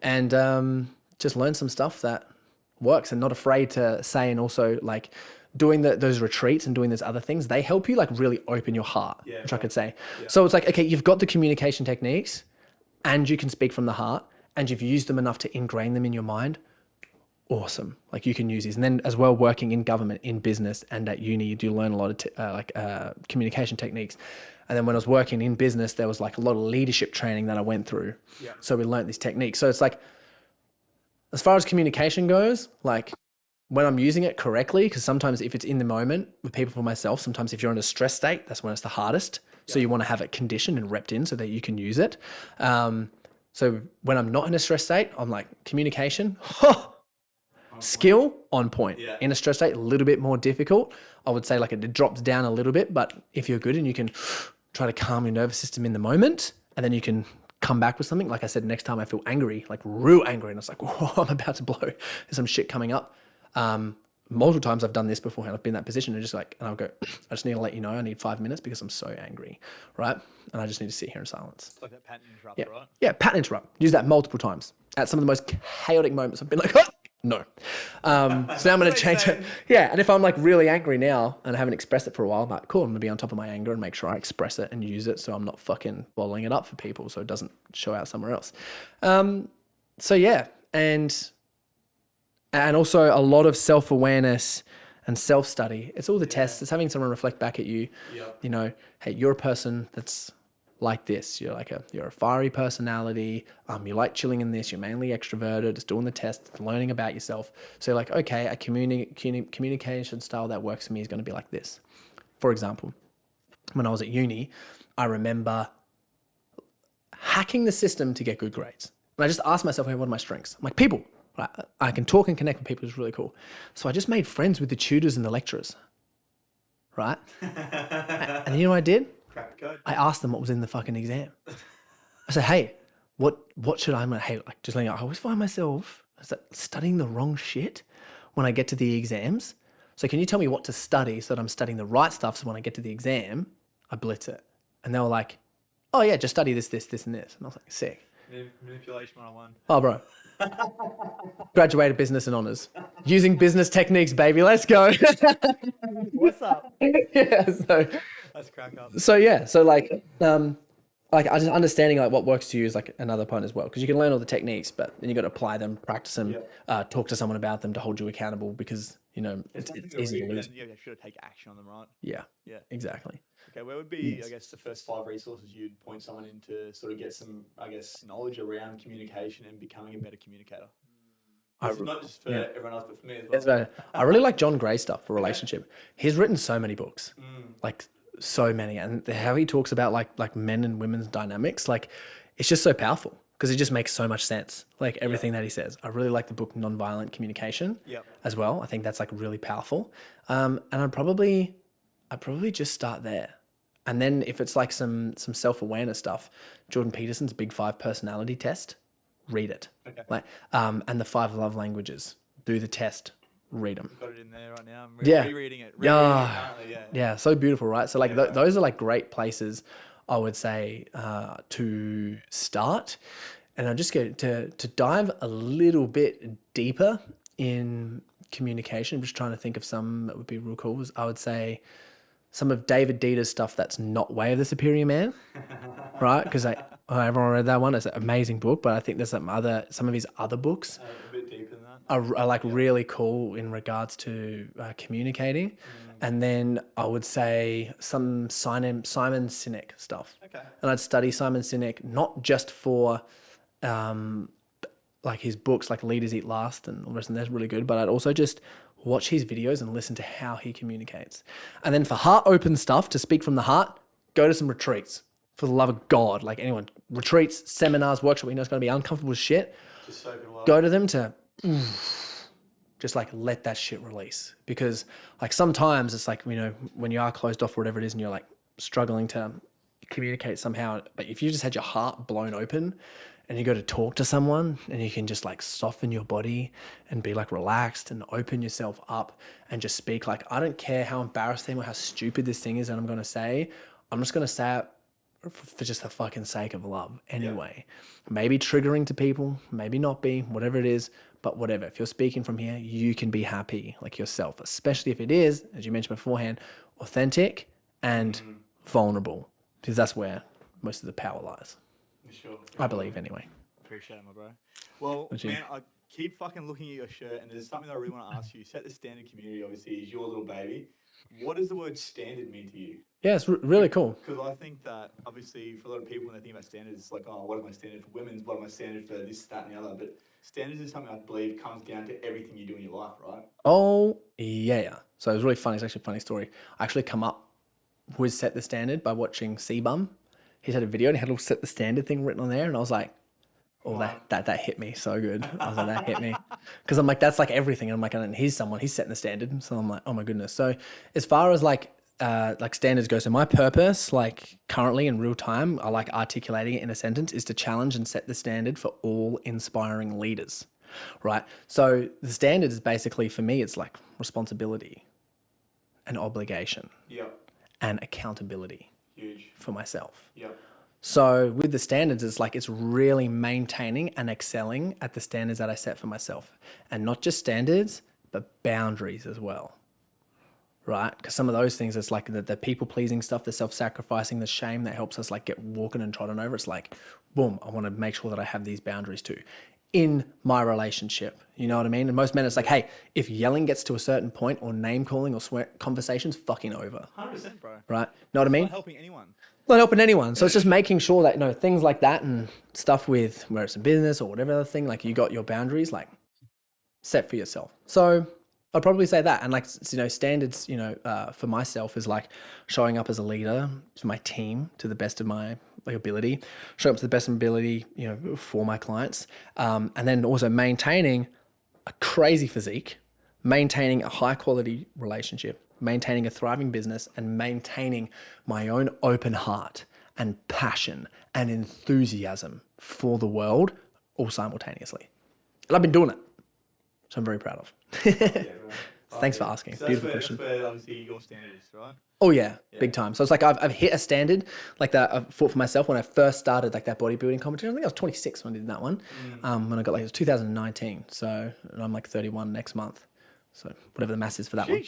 And just learned some stuff that works and not afraid to say, and also like doing those retreats and doing those other things, they help you like really open your heart, which I could say. Yeah. So it's like, okay, you've got the communication techniques and you can speak from the heart and you've used them enough to ingrain them in your mind. Awesome. Like you can use these. And then as well, working in government, in business and at uni, you do learn a lot of communication techniques. And then when I was working in business, there was like a lot of leadership training that I went through. Yeah. So we learned these techniques. So it's like, as far as communication goes, like when I'm using it correctly, because sometimes if it's in the moment with people, for myself, sometimes if you're in a stress state, that's when it's the hardest. Yeah. So you want to have it conditioned and repped in so that you can use it. So when I'm not in a stress state, I'm like communication, skill on point. Yeah. In a stress state, a little bit more difficult. I would say like it drops down a little bit, but if you're good and you can try to calm your nervous system in the moment, and then you can come back with something. Like I said, next time I feel angry, like real angry, and it's like, whoa, I'm about to blow. There's some shit coming up. Multiple times I've done this before and I've been in that position and just like, and I'll go, I just need to let you know I need 5 minutes because I'm so angry, right? And I just need to sit here in silence. It's like that pattern interrupt, right? Yeah, pattern interrupt. Use that multiple times. At some of the most chaotic moments, I've been like, no. So now I'm going to change it. Yeah, and if I'm like really angry now and I haven't expressed it for a while, I'm like, cool, I'm going to be on top of my anger and make sure I express it and use it so I'm not fucking bottling it up for people so it doesn't show out somewhere else. So yeah, and also a lot of self-awareness and self-study. It's all the tests. It's having someone reflect back at you. Yep. You know, hey, you're a person that's like this. You're a fiery personality. You like chilling in this. You're mainly extroverted. Just doing the test, learning about yourself. So you're like, okay, a communication style that works for me is going to be like this. For example, when I was at uni, I remember hacking the system to get good grades. And I just asked myself, hey, what are my strengths? I'm like, people. I can talk and connect with people. It's really cool. So I just made friends with the tutors and the lecturers, right? And you know what I did? Crack the code. I asked them what was in the fucking exam. I said, hey, what should I, like just letting you know, I always find myself studying the wrong shit when I get to the exams. So can you tell me what to study so that I'm studying the right stuff so when I get to the exam, I blitz it. And they were like, oh yeah, just study this, this, this, and this. And I was like, sick. Manipulation 101. Oh, bro. Graduated business and honors. Using business techniques, baby. Let's go. What's up? Yeah, so let's crack up. So yeah, so like I just understanding like what works to you is like another point as well, because you can learn all the techniques, but then you got to apply them, practice them, talk to someone about them to hold you accountable, because you know it's easy to lose. Yeah, you should take action on them, right? Yeah. Yeah. Exactly. Okay, where would be, I guess, the first 5 resources you'd point someone in to sort of get some, I guess, knowledge around communication and becoming a better communicator? Not just for everyone else, but for me as well. I really like John Gray stuff for relationship. He's written so many books, like so many, and how he talks about like men and women's dynamics, like it's just so powerful because it just makes so much sense. Like everything that he says. I really like the book Nonviolent Communication as well. I think that's like really powerful. And I'd probably just start there. And then if it's like some self-awareness stuff, Jordan Peterson's Big 5 personality test, read it. Okay. Like, and the 5 love languages, do the test, read them. Got it in there right now. I'm rereading it. Yeah, so beautiful, right? So like those are like great places, I would say, to start. And I'll just get to dive a little bit deeper in communication. I'm just trying to think of some that would be real cool. I would say some of David Dieter's stuff that's not Way of the Superior Man, right? Because everyone read that one. It's an amazing book, but I think there's some of his other books. A bit deeper than that. are like really cool in regards to communicating. And then I would say some Simon Sinek stuff. Okay. And I'd study Simon Sinek, not just for like his books like Leaders Eat Last and all the rest, and that's really good, but I'd also just watch his videos and listen to how he communicates. And then for heart open stuff, to speak from the heart, go to some retreats. For the love of God, like anyone, retreats, seminars, workshops, you know it's going to be uncomfortable as shit. Just soak it all up. Go to them to just like let that shit release. Because like sometimes it's like, you know, when you are closed off or whatever it is and you're like struggling to communicate somehow, but if you just had your heart blown open and you go to talk to someone and you can just like soften your body and be like relaxed and open yourself up and just speak like, I don't care how embarrassing or how stupid this thing is that I'm going to say. I'm just going to say it for just the fucking sake of love anyway. Maybe triggering to people, maybe not be, whatever it is, but whatever. If you're speaking from here, you can be happy like yourself, especially if it is, as you mentioned beforehand, authentic and vulnerable, because that's where most of the power lies. Sure. I believe anyway. Appreciate it, my bro. Well, man, I keep fucking looking at your shirt and there's something that I really want to ask you. Set the Standard community, obviously, is your little baby. What does the word standard mean to you? Yeah, it's really cool. Because I think that, obviously, for a lot of people, when they think about standards, it's like, oh, what are my standards for women's? What are my standards for this, that, and the other? But standards is something I believe comes down to everything you do in your life, right? Oh, yeah. So it was really funny. It's actually a funny story. I actually come up with Set the Standard by watching C-Bum. He's had a video and he had a little Set the Standard thing written on there. And I was like, oh, wow. that hit me so good. I was like, that hit me. Because I'm like, that's like everything. And I'm like, and he's setting the standard. So I'm like, oh my goodness. So as far as like standards go, so my purpose, like currently in real time, I like articulating it in a sentence, is to challenge and set the standard for all inspiring leaders, right? So the standard is basically, for me, it's like responsibility and obligation and accountability. Huge. For myself. Yep. So with the standards, it's like it's really maintaining and excelling at the standards that I set for myself. And not just standards, but boundaries as well. Right? Because some of those things, it's like the people-pleasing stuff, the self-sacrificing, the shame that helps us like get walking and trotting over. It's like, boom, I want to make sure that I have these boundaries too. In my relationship, you know what I mean? And most men, it's like, hey, if yelling gets to a certain point or name calling or swear conversations, fucking over. 100%, bro. Right? Know what I mean? Not helping anyone. Not helping anyone. So it's just making sure that, you know, things like that and stuff with where it's in business or whatever other thing, like you got your boundaries like set for yourself. So I'd probably say that. And like, you know, standards, you know, for myself is like showing up as a leader to my team to the best of my ability, showing up to the best of my ability, you know, for my clients. And then also maintaining a crazy physique, maintaining a high quality relationship, maintaining a thriving business, and maintaining my own open heart and passion and enthusiasm for the world all simultaneously. And I've been doing it, so I'm very proud of. Thanks for asking. So Beautiful question. That's where obviously your standard is, right? Oh yeah, big time. So it's like I've hit a standard like that I've fought for myself when I first started like that bodybuilding competition. I think I was 26 when I did that one. When I got like, it was 2019. So and I'm like 31 next month. So whatever the mass is for that one.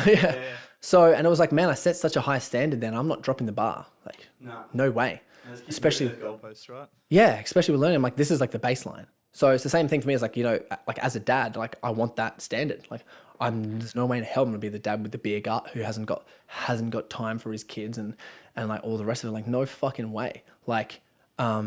Yeah. So, and it was like, man, I set such a high standard then. I'm not dropping the bar. Like, no way. Especially, goalposts, right? Yeah, especially with learning. I'm like, this is like the baseline. So it's the same thing for me as like, you know, like as a dad, like I want that standard. Like there's no way in hell I'm gonna be the dad with the beer gut who hasn't got time for his kids and like all the rest of it. Like no fucking way. Like, for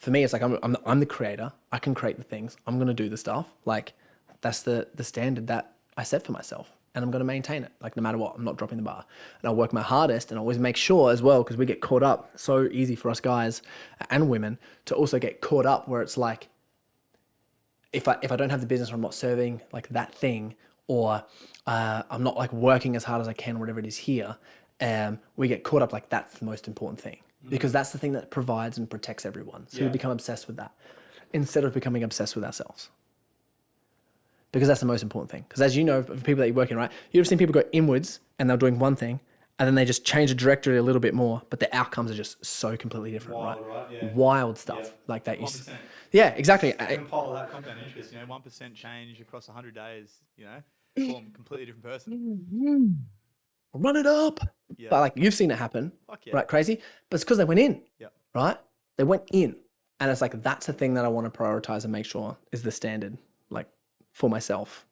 me, it's like, I'm the creator. I can create the things. I'm going to do the stuff. Like that's the standard that I set for myself. And I'm going to maintain it, like no matter what. I'm not dropping the bar. And I'll work my hardest and always make sure as well, because we get caught up, so easy for us guys and women to also get caught up where it's like, if I don't have the business or I'm not serving like that thing, or I'm not like working as hard as I can, whatever it is here, we get caught up like that's the most important thing, because that's the thing that provides and protects everyone. So we become obsessed with that instead of becoming obsessed with ourselves. Because that's the most important thing. Because as you know, for people that you're working, right, you've seen people go inwards and they're doing one thing and then they just change the trajectory a little bit more, but the outcomes are just so completely different, right? Yeah. Wild stuff like that. 1%. Yeah, exactly. Compile that compound interest, you know, 1% change across 100 days, you know, form a completely different person. Run it up. Yeah. But like you've seen it happen, right? Crazy. But it's because they went in, right? They went in. And it's like, that's the thing that I want to prioritize and make sure is the standard, like for myself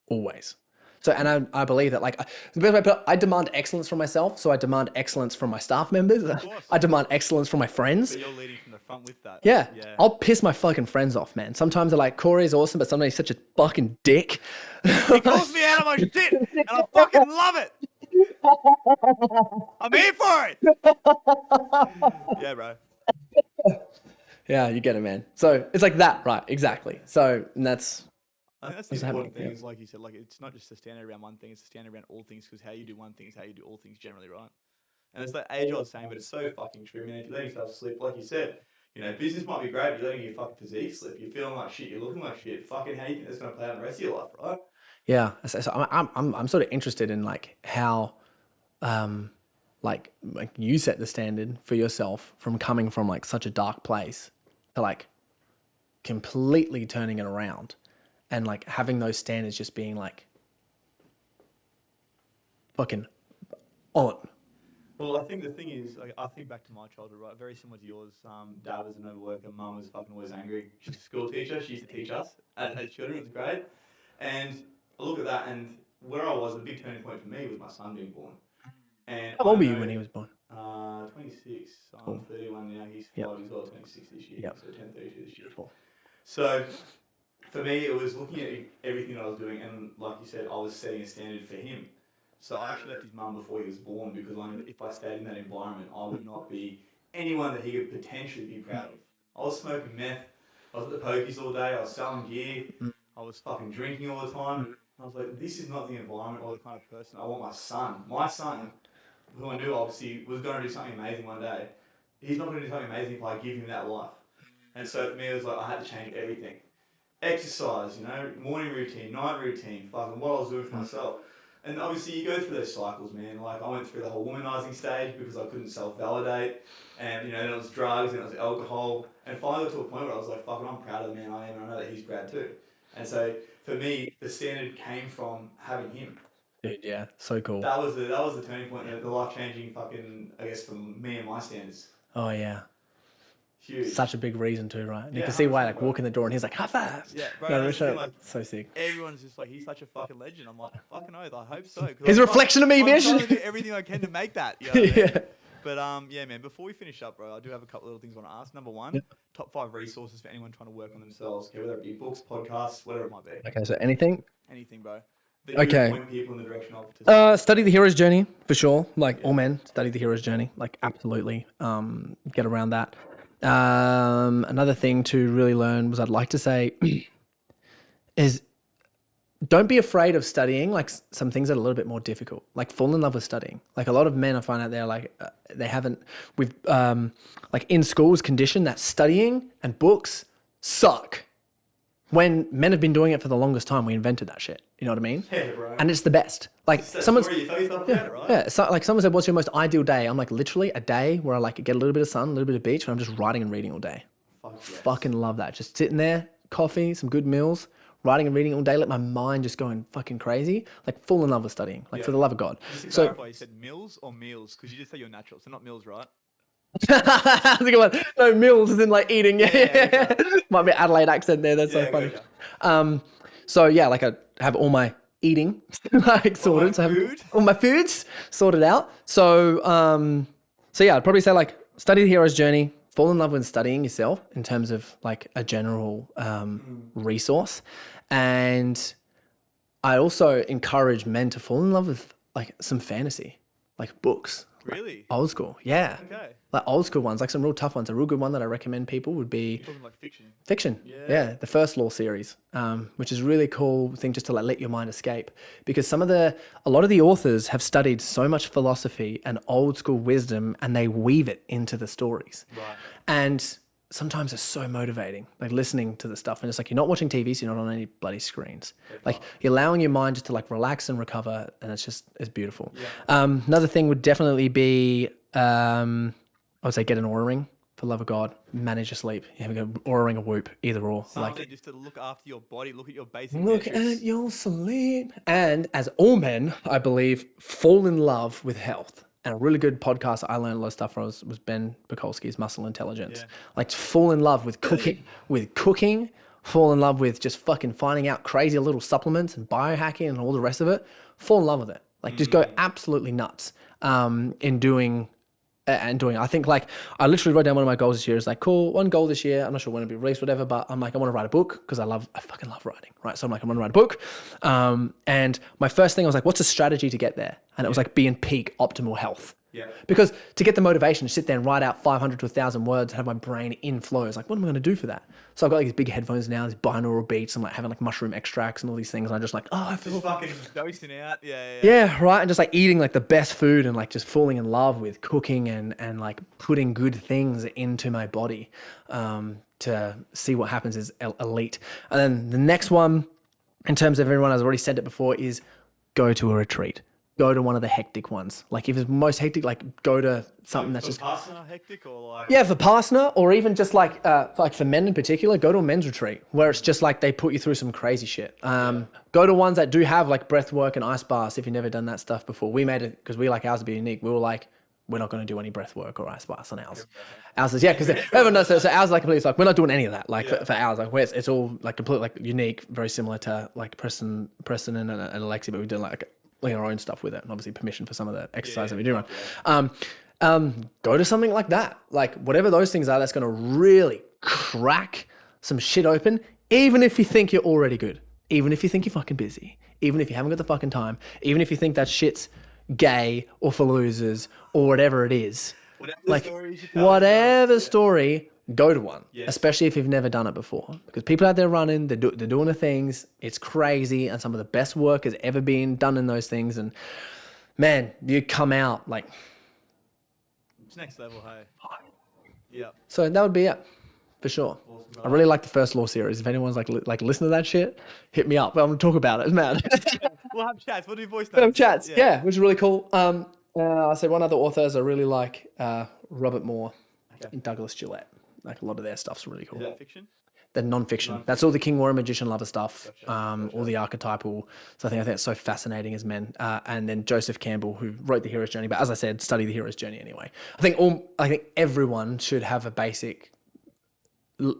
always. So, and I believe that, like, the best way to put it, I demand excellence from myself. So I demand excellence from my staff members. I demand excellence from my friends. So you're leading from the front with that. Yeah. I'll piss my fucking friends off, man. Sometimes they're like, Corey's awesome, but sometimes he's such a fucking dick. He calls me out of my shit, and I fucking love it. I'm here for it. Yeah, bro. Yeah, you get it, man. So it's like that, right? Exactly. So, and that's, I think that's the important thing is, like you said, like it's not just to stand around one thing, it's to stand around all things, because how you do one thing is how you do all things generally, right? And it's that age old saying, but it's so fucking true, man. If you let yourself slip, like you said, you know, business might be great, but you're letting your fucking physique slip. You're feeling like shit, you're looking like shit. Fucking how do you think that's going to play out in the rest of your life, right? yeah. So I'm sort of interested in like how, like you set the standard for yourself from coming from like such a dark place to like completely turning it around and like having those standards just being like fucking on. Well, I think the thing is, like, I think back to my childhood, right? Very similar to yours. Dad was an overworker. Mum was fucking always angry. She's a school teacher. She used to teach us as children. It was great. And I look at that, and where I was, the big turning point for me was my son being born. And How old were you when he was born? 26. I'm 31 now. He's 5 years old, 26 this year. Yep. So 10, 32 this year. Beautiful. So for me, it was looking at everything that I was doing, and like you said, I was setting a standard for him. So I actually left his mum before he was born, because I knew if I stayed in that environment, I would not be anyone that he could potentially be proud of. I was smoking meth. I was at the pokies all day. I was selling gear. I was fucking drinking all the time. I was like, this is not the environment or the kind of person I want my son, who I knew obviously was going to do something amazing one day. He's not going to do something amazing if I give him that life. And so for me, it was like I had to change everything. Exercise, you know, morning routine, night routine, fucking what I was doing for myself. And obviously you go through those cycles, man. Like I went through the whole womanizing stage because I couldn't self-validate. And, you know, then it was drugs, then it was alcohol. And finally got to a point where I was like, fucking, I'm proud of the man I am, and I know that he's proud too. And so for me, the standard came from having him. Dude, yeah, so cool. That was the turning point, the life-changing fucking, I guess, from me and my standards. Oh yeah. Huge. Such a big reason too, right? And you Yeah, can see why, 100%, like, bro. walk in the door and he's like, high five. Yeah, bro. No, That's the thing, like, so sick. everyone's just like, he's such a fucking legend. I'm like, fucking oath, I hope so. He's a reflection of me, I'm bitch. trying to do everything I can to make that. You know what I mean? Yeah. But yeah, man, before we finish up, bro, I do have a couple of little things I want to ask. Number one, top 5 resources for anyone trying to work on themselves, okay, whether it be books, podcasts, whatever it might be. Okay, so anything? Anything, bro. That Okay. you point people in the direction of. Study the hero's journey for sure. Like all men, study the hero's journey. Like absolutely, get around that. Another thing to really learn was I'd like to say is don't be afraid of studying like some things that are a little bit more difficult. Like fall in love with studying. Like a lot of men I find out there like they haven't with like in schools conditioned that studying and books suck. When men have been doing it for the longest time, we invented that shit. You know what I mean? Yeah, bro. And it's the best. Like someone's You tell yourself about it, right? yeah, so like someone said, what's your most ideal day? I'm like literally a day where I like get a little bit of sun, a little bit of beach, and I'm just writing and reading all day. Fuck yes. Fucking love that. Just sitting there, coffee, some good meals, writing and reading all day, let my mind just going fucking crazy. Like fall in love with studying, like for the love of God. Just to So clarify, you said meals or meals? Because you just say you're natural, so not meals, right? that's a good one. No, meals is in like eating. Yeah. Might be Adelaide accent there. That's so Yeah, funny. gotcha. So yeah, like I have all my eating like sorted. So I have food? all my foods sorted out. So so yeah, I'd probably say like study the hero's journey, fall in love with studying yourself in terms of like a general resource. And I also encourage men to fall in love with like some fantasy, like books. Really? Old school, yeah. Okay. Like old school ones, like some real tough ones. A real good one that I recommend people would be You're talking like fiction. fiction. Yeah, the First Law series, which is a really cool thing just to like let your mind escape. Because a lot of the authors have studied so much philosophy and old school wisdom, and they weave it into the stories. Right. And sometimes it's so motivating, like listening to the stuff. And it's like you're not watching TV, so you're not on any bloody screens. Like you're allowing your mind just to like relax and recover, and it's beautiful. Yeah. Another thing would definitely be, I would say get an Oura ring for the love of God. Manage your sleep. You have an Oura ring or Whoop, either or. Something just to look after your body, look at your basic Look metrics. at your sleep. And as all men, I believe, fall in love with health. And a really good podcast I learned a lot of stuff from was Ben Bukolski's Muscle Intelligence. Yeah. Like to fall in love with cooking, fall in love with just fucking finding out crazy little supplements and biohacking and all the rest of it, fall in love with it. Like just go absolutely nuts in doing. I think like I literally wrote down one of my goals this year is like, cool, one goal this year. I'm not sure when it'll be released, whatever, but I'm like, I want to write a book because I fucking love writing, right? So I'm like, I'm gonna write a book. And my first thing I was like, what's a strategy to get there? And it was like be in peak optimal health. Yeah. Because to get the motivation to sit there and write out 500 to 1,000 words and have my brain in flow, it's like, what am I going to do for that? So I've got like these big headphones now, these binaural beats. I'm like having like mushroom extracts and all these things. And I just like, I feel just fucking dosing out. Yeah, right. And just like eating like the best food and like just falling in love with cooking and like putting good things into my body to see what happens is elite. And then the next one, in terms of everyone, I've already said it before, is go to a retreat. Go to one of the hectic ones. Like if it's most hectic, like go to something that's just hectic or like for Vipassana, or even just like for men in particular, go to a men's retreat where it's just like they put you through some crazy shit. Go to ones that do have like breath work and ice baths if you've never done that stuff before. We made it because we like ours to be unique. We were like, we're not going to do any breath work or ice baths on ours. Ours is because everyone knows. So ours is like completely like we're not doing any of that. Like for ours, like it's all like completely like unique, very similar to like Preston and Alexi, but we do like our own stuff with it, and obviously permission for some of the exercise that we do run. Go to something like that, like whatever those things are, that's going to really crack some shit open, even if you think you're already good, even if you think you're fucking busy, even if you haven't got the fucking time, even if you think that shit's gay or for losers or whatever it is. Whatever story, go to one, especially if you've never done it before. Because people out there running, they're doing the things. It's crazy, and some of the best work has ever been done in those things. And man, you come out like it's next level, hey. Yeah. So that would be it, for sure. Awesome, I really like the first law series. If anyone's like listen to that shit, hit me up. I'm gonna talk about it. It's mad. We'll have chats. We'll do voice notes. We'll have chats. Yeah, which is really cool. I said one other authors I really like, Robert Moore and Douglas Gillette. Like a lot of their stuff's really cool. Is that fiction? The non-fiction. That's all the King, Warrior, Magician, Lover stuff. Gotcha. All the archetypal. So I think it's so fascinating as men. And then Joseph Campbell, who wrote The Hero's Journey. But as I said, study The Hero's Journey anyway. I think everyone should have a basic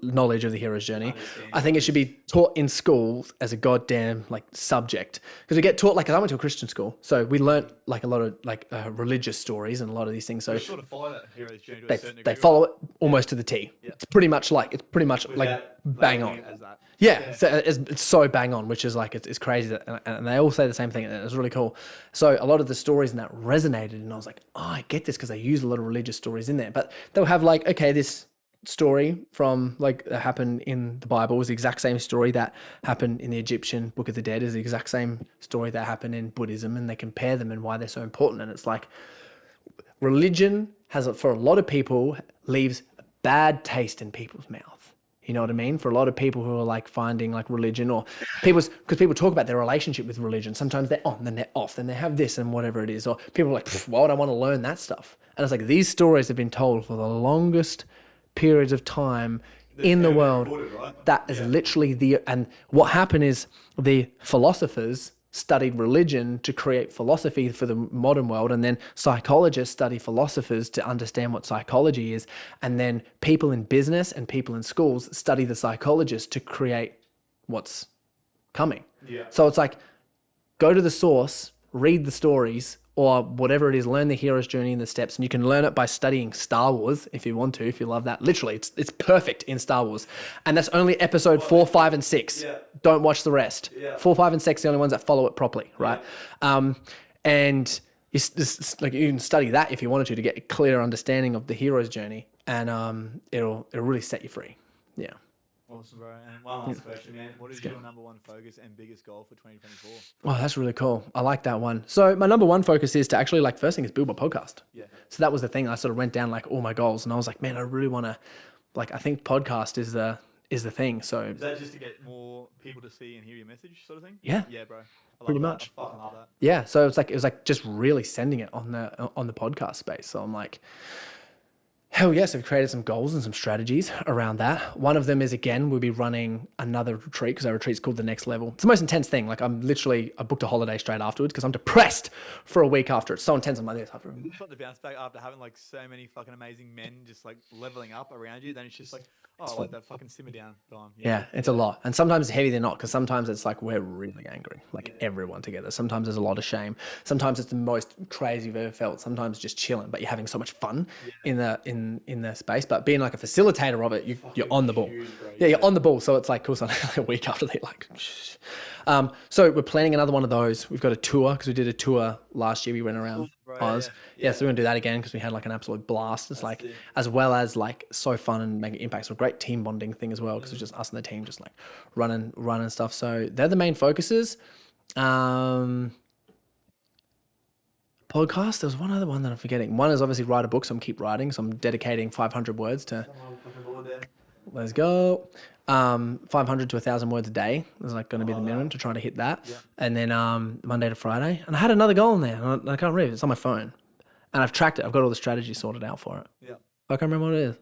knowledge of the hero's journey. I think it should be taught in schools as a goddamn like subject, because we get taught like, I went to a Christian school, so we learnt like a lot of like religious stories and a lot of these things. So they sort of follow that hero's journey. They follow it almost to the T. Yeah. It's pretty much like bang on. Yeah, so it's so bang on, which is like it's crazy that, and they all say the same thing, and it's really cool. So a lot of the stories in that resonated, and I was like, oh, I get this, because they use a lot of religious stories in there. But they'll have like, okay, this story from like that happened in the Bible is the exact same story that happened in the Egyptian Book of the Dead, is the exact same story that happened in Buddhism, and they compare them and why they're so important. And it's like religion has, for a lot of people, leaves a bad taste in people's mouth. You know what I mean? For a lot of people who are like finding like religion, or because people talk about their relationship with religion. Sometimes they're on, then they're off, then they have this and whatever it is. Or people are like, why would I want to learn that stuff? And it's like, these stories have been told for the longest periods of time in the world. Right? That is literally and what happened is the philosophers studied religion to create philosophy for the modern world, and then psychologists study philosophers to understand what psychology is, and then people in business and people in schools study the psychologists to create what's coming. So it's like, go to the source, read the stories, or whatever it is, learn the hero's journey and the steps. And you can learn it by studying Star Wars if you want to, if you love that. Literally, it's perfect in Star Wars. And that's only episode 4, 5, and 6. Don't watch the rest. 4, 5, and 6 are the only ones that follow it properly, right? And you can study that if you wanted to get a clear understanding of the hero's journey. And it'll really set you free. Yeah. Awesome, bro. And one last question, man. What is your number one focus and biggest goal for 2024? Oh, that's really cool. I like that one. So my number one focus is to actually, like, first thing is build my podcast. Yeah. So that was the thing. I sort of went down like all my goals, and I was like, man, I really want to, like, I think podcast is the thing. So is that just to get more people to see and hear your message, sort of thing? Yeah. Yeah, bro. Pretty much. I fucking love that. Yeah. So it was like just really sending it on the podcast space. So I'm like, Hell yes, I've created some goals and some strategies around that. One of them is, again, we'll be running another retreat because our retreat's called The Next Level. It's the most intense thing. Like I booked a holiday straight afterwards because I'm depressed for a week after. It's so intense. I'm like this. You've got the bounce back after having like so many fucking amazing men just like leveling up around you. Then it's just like, oh, like that fucking simmer down time. Yeah, it's a lot. And sometimes it's heavy than not because sometimes it's like we're really angry, like everyone together. Sometimes there's a lot of shame. Sometimes it's the most crazy you've ever felt. Sometimes just chilling, but you're having so much fun in the space. But being like a facilitator of it, you're on the ball. Yeah, you're on the ball. So it's like cool. So a week after they like. So we're planning another one of those. We've got a tour because we did a tour last year. We went around Oz. Yeah, so we're gonna do that again because we had like an absolute blast. It's like as well as like so fun and making impact. So a great team bonding thing as well because it's just us and the team just like running stuff. So they're the main focuses. Podcast. There's one other one that I'm forgetting. One is obviously write a book, so I'm keep writing. So I'm dedicating 500 words to. Let's go. 500 to 1,000 words a day is like going to be the minimum to try to hit that. Yeah. And then Monday to Friday. And I had another goal in there. And I can't read it. It's on my phone. And I've tracked it. I've got all the strategies sorted out for it. Yeah. I can't remember what it is.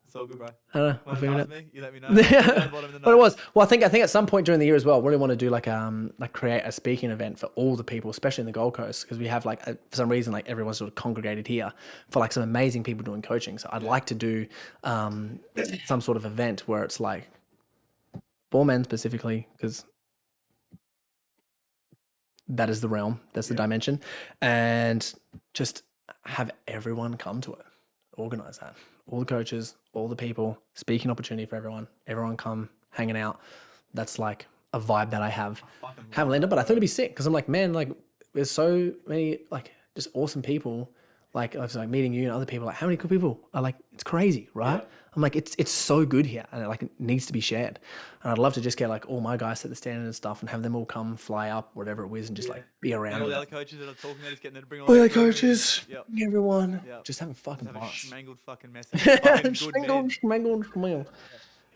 It's all good, bro. I don't know. I'll figure it out. You let me know. But it was. Well, I think at some point during the year as well, I really want to do like create a speaking event for all the people, especially in the Gold Coast, because we have like for some reason like everyone's sort of congregated here for like some amazing people doing coaching. So I'd like to do some sort of event where it's like for men specifically, because that is the realm, that's the dimension, and just have everyone come to it, organize that. All the coaches, all the people, speaking opportunity for everyone come hanging out. That's like a vibe that I haven't landed, but I thought it'd be sick because I'm like, man, like there's so many like just awesome people. Like I was like meeting you and other people, like how many cool people are like, it's crazy, right? Yeah. I'm like, it's so good here and it needs to be shared. And I'd love to just get like all my guys set the standard and stuff and have them all come fly up, whatever it is, and just like be around. And all the other coaches that are talking, they're just getting them to bring all the coaches, everyone, just having fucking fun. Schmangled fucking message. Schmangled.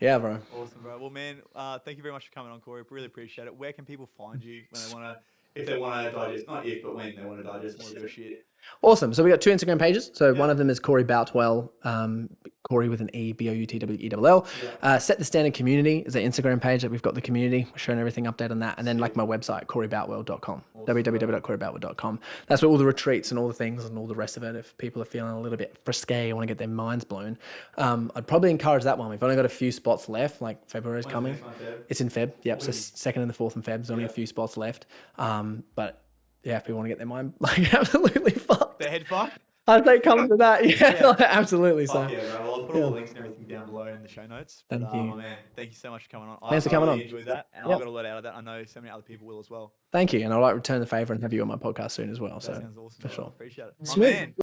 Yeah, bro. Awesome, bro. Well, man, thank you very much for coming on, Corey. Really appreciate it. Where can people find you when they want to, if they want to digest, not if, but when they want to digest more of your shit? Awesome. So we got 2 Instagram pages. So one of them is Corey Boutwell, Corey with an E, Boutwell. Set the Standard Community is the Instagram page that we've got the community. We're showing everything update on that. And then like my website, CoreyBoutwell.com, www.CoreyBoutwell.com. That's where all the retreats and all the things and all the rest of it. If people are feeling a little bit frisky, want to get their minds blown, I'd probably encourage that one. We've only got a few spots left, like February's coming. It's in Feb. Yep. So 2nd and the 4th in Feb. There's only a few spots left. But yeah, if people want to get their mind like absolutely fucked. Their head fucked? I'd say come to that. Yeah. Absolutely. Fuck yeah, bro. Well, I'll put all the links and everything down below in the show notes. Thank you. Man, thank you so much for coming on. Thanks for coming on. I enjoyed that. And I got a lot out of that. I know so many other people will as well. Thank you. And I'd like to return the favor and have you on my podcast soon as well. That sounds awesome. For sure. Appreciate it. Smooth.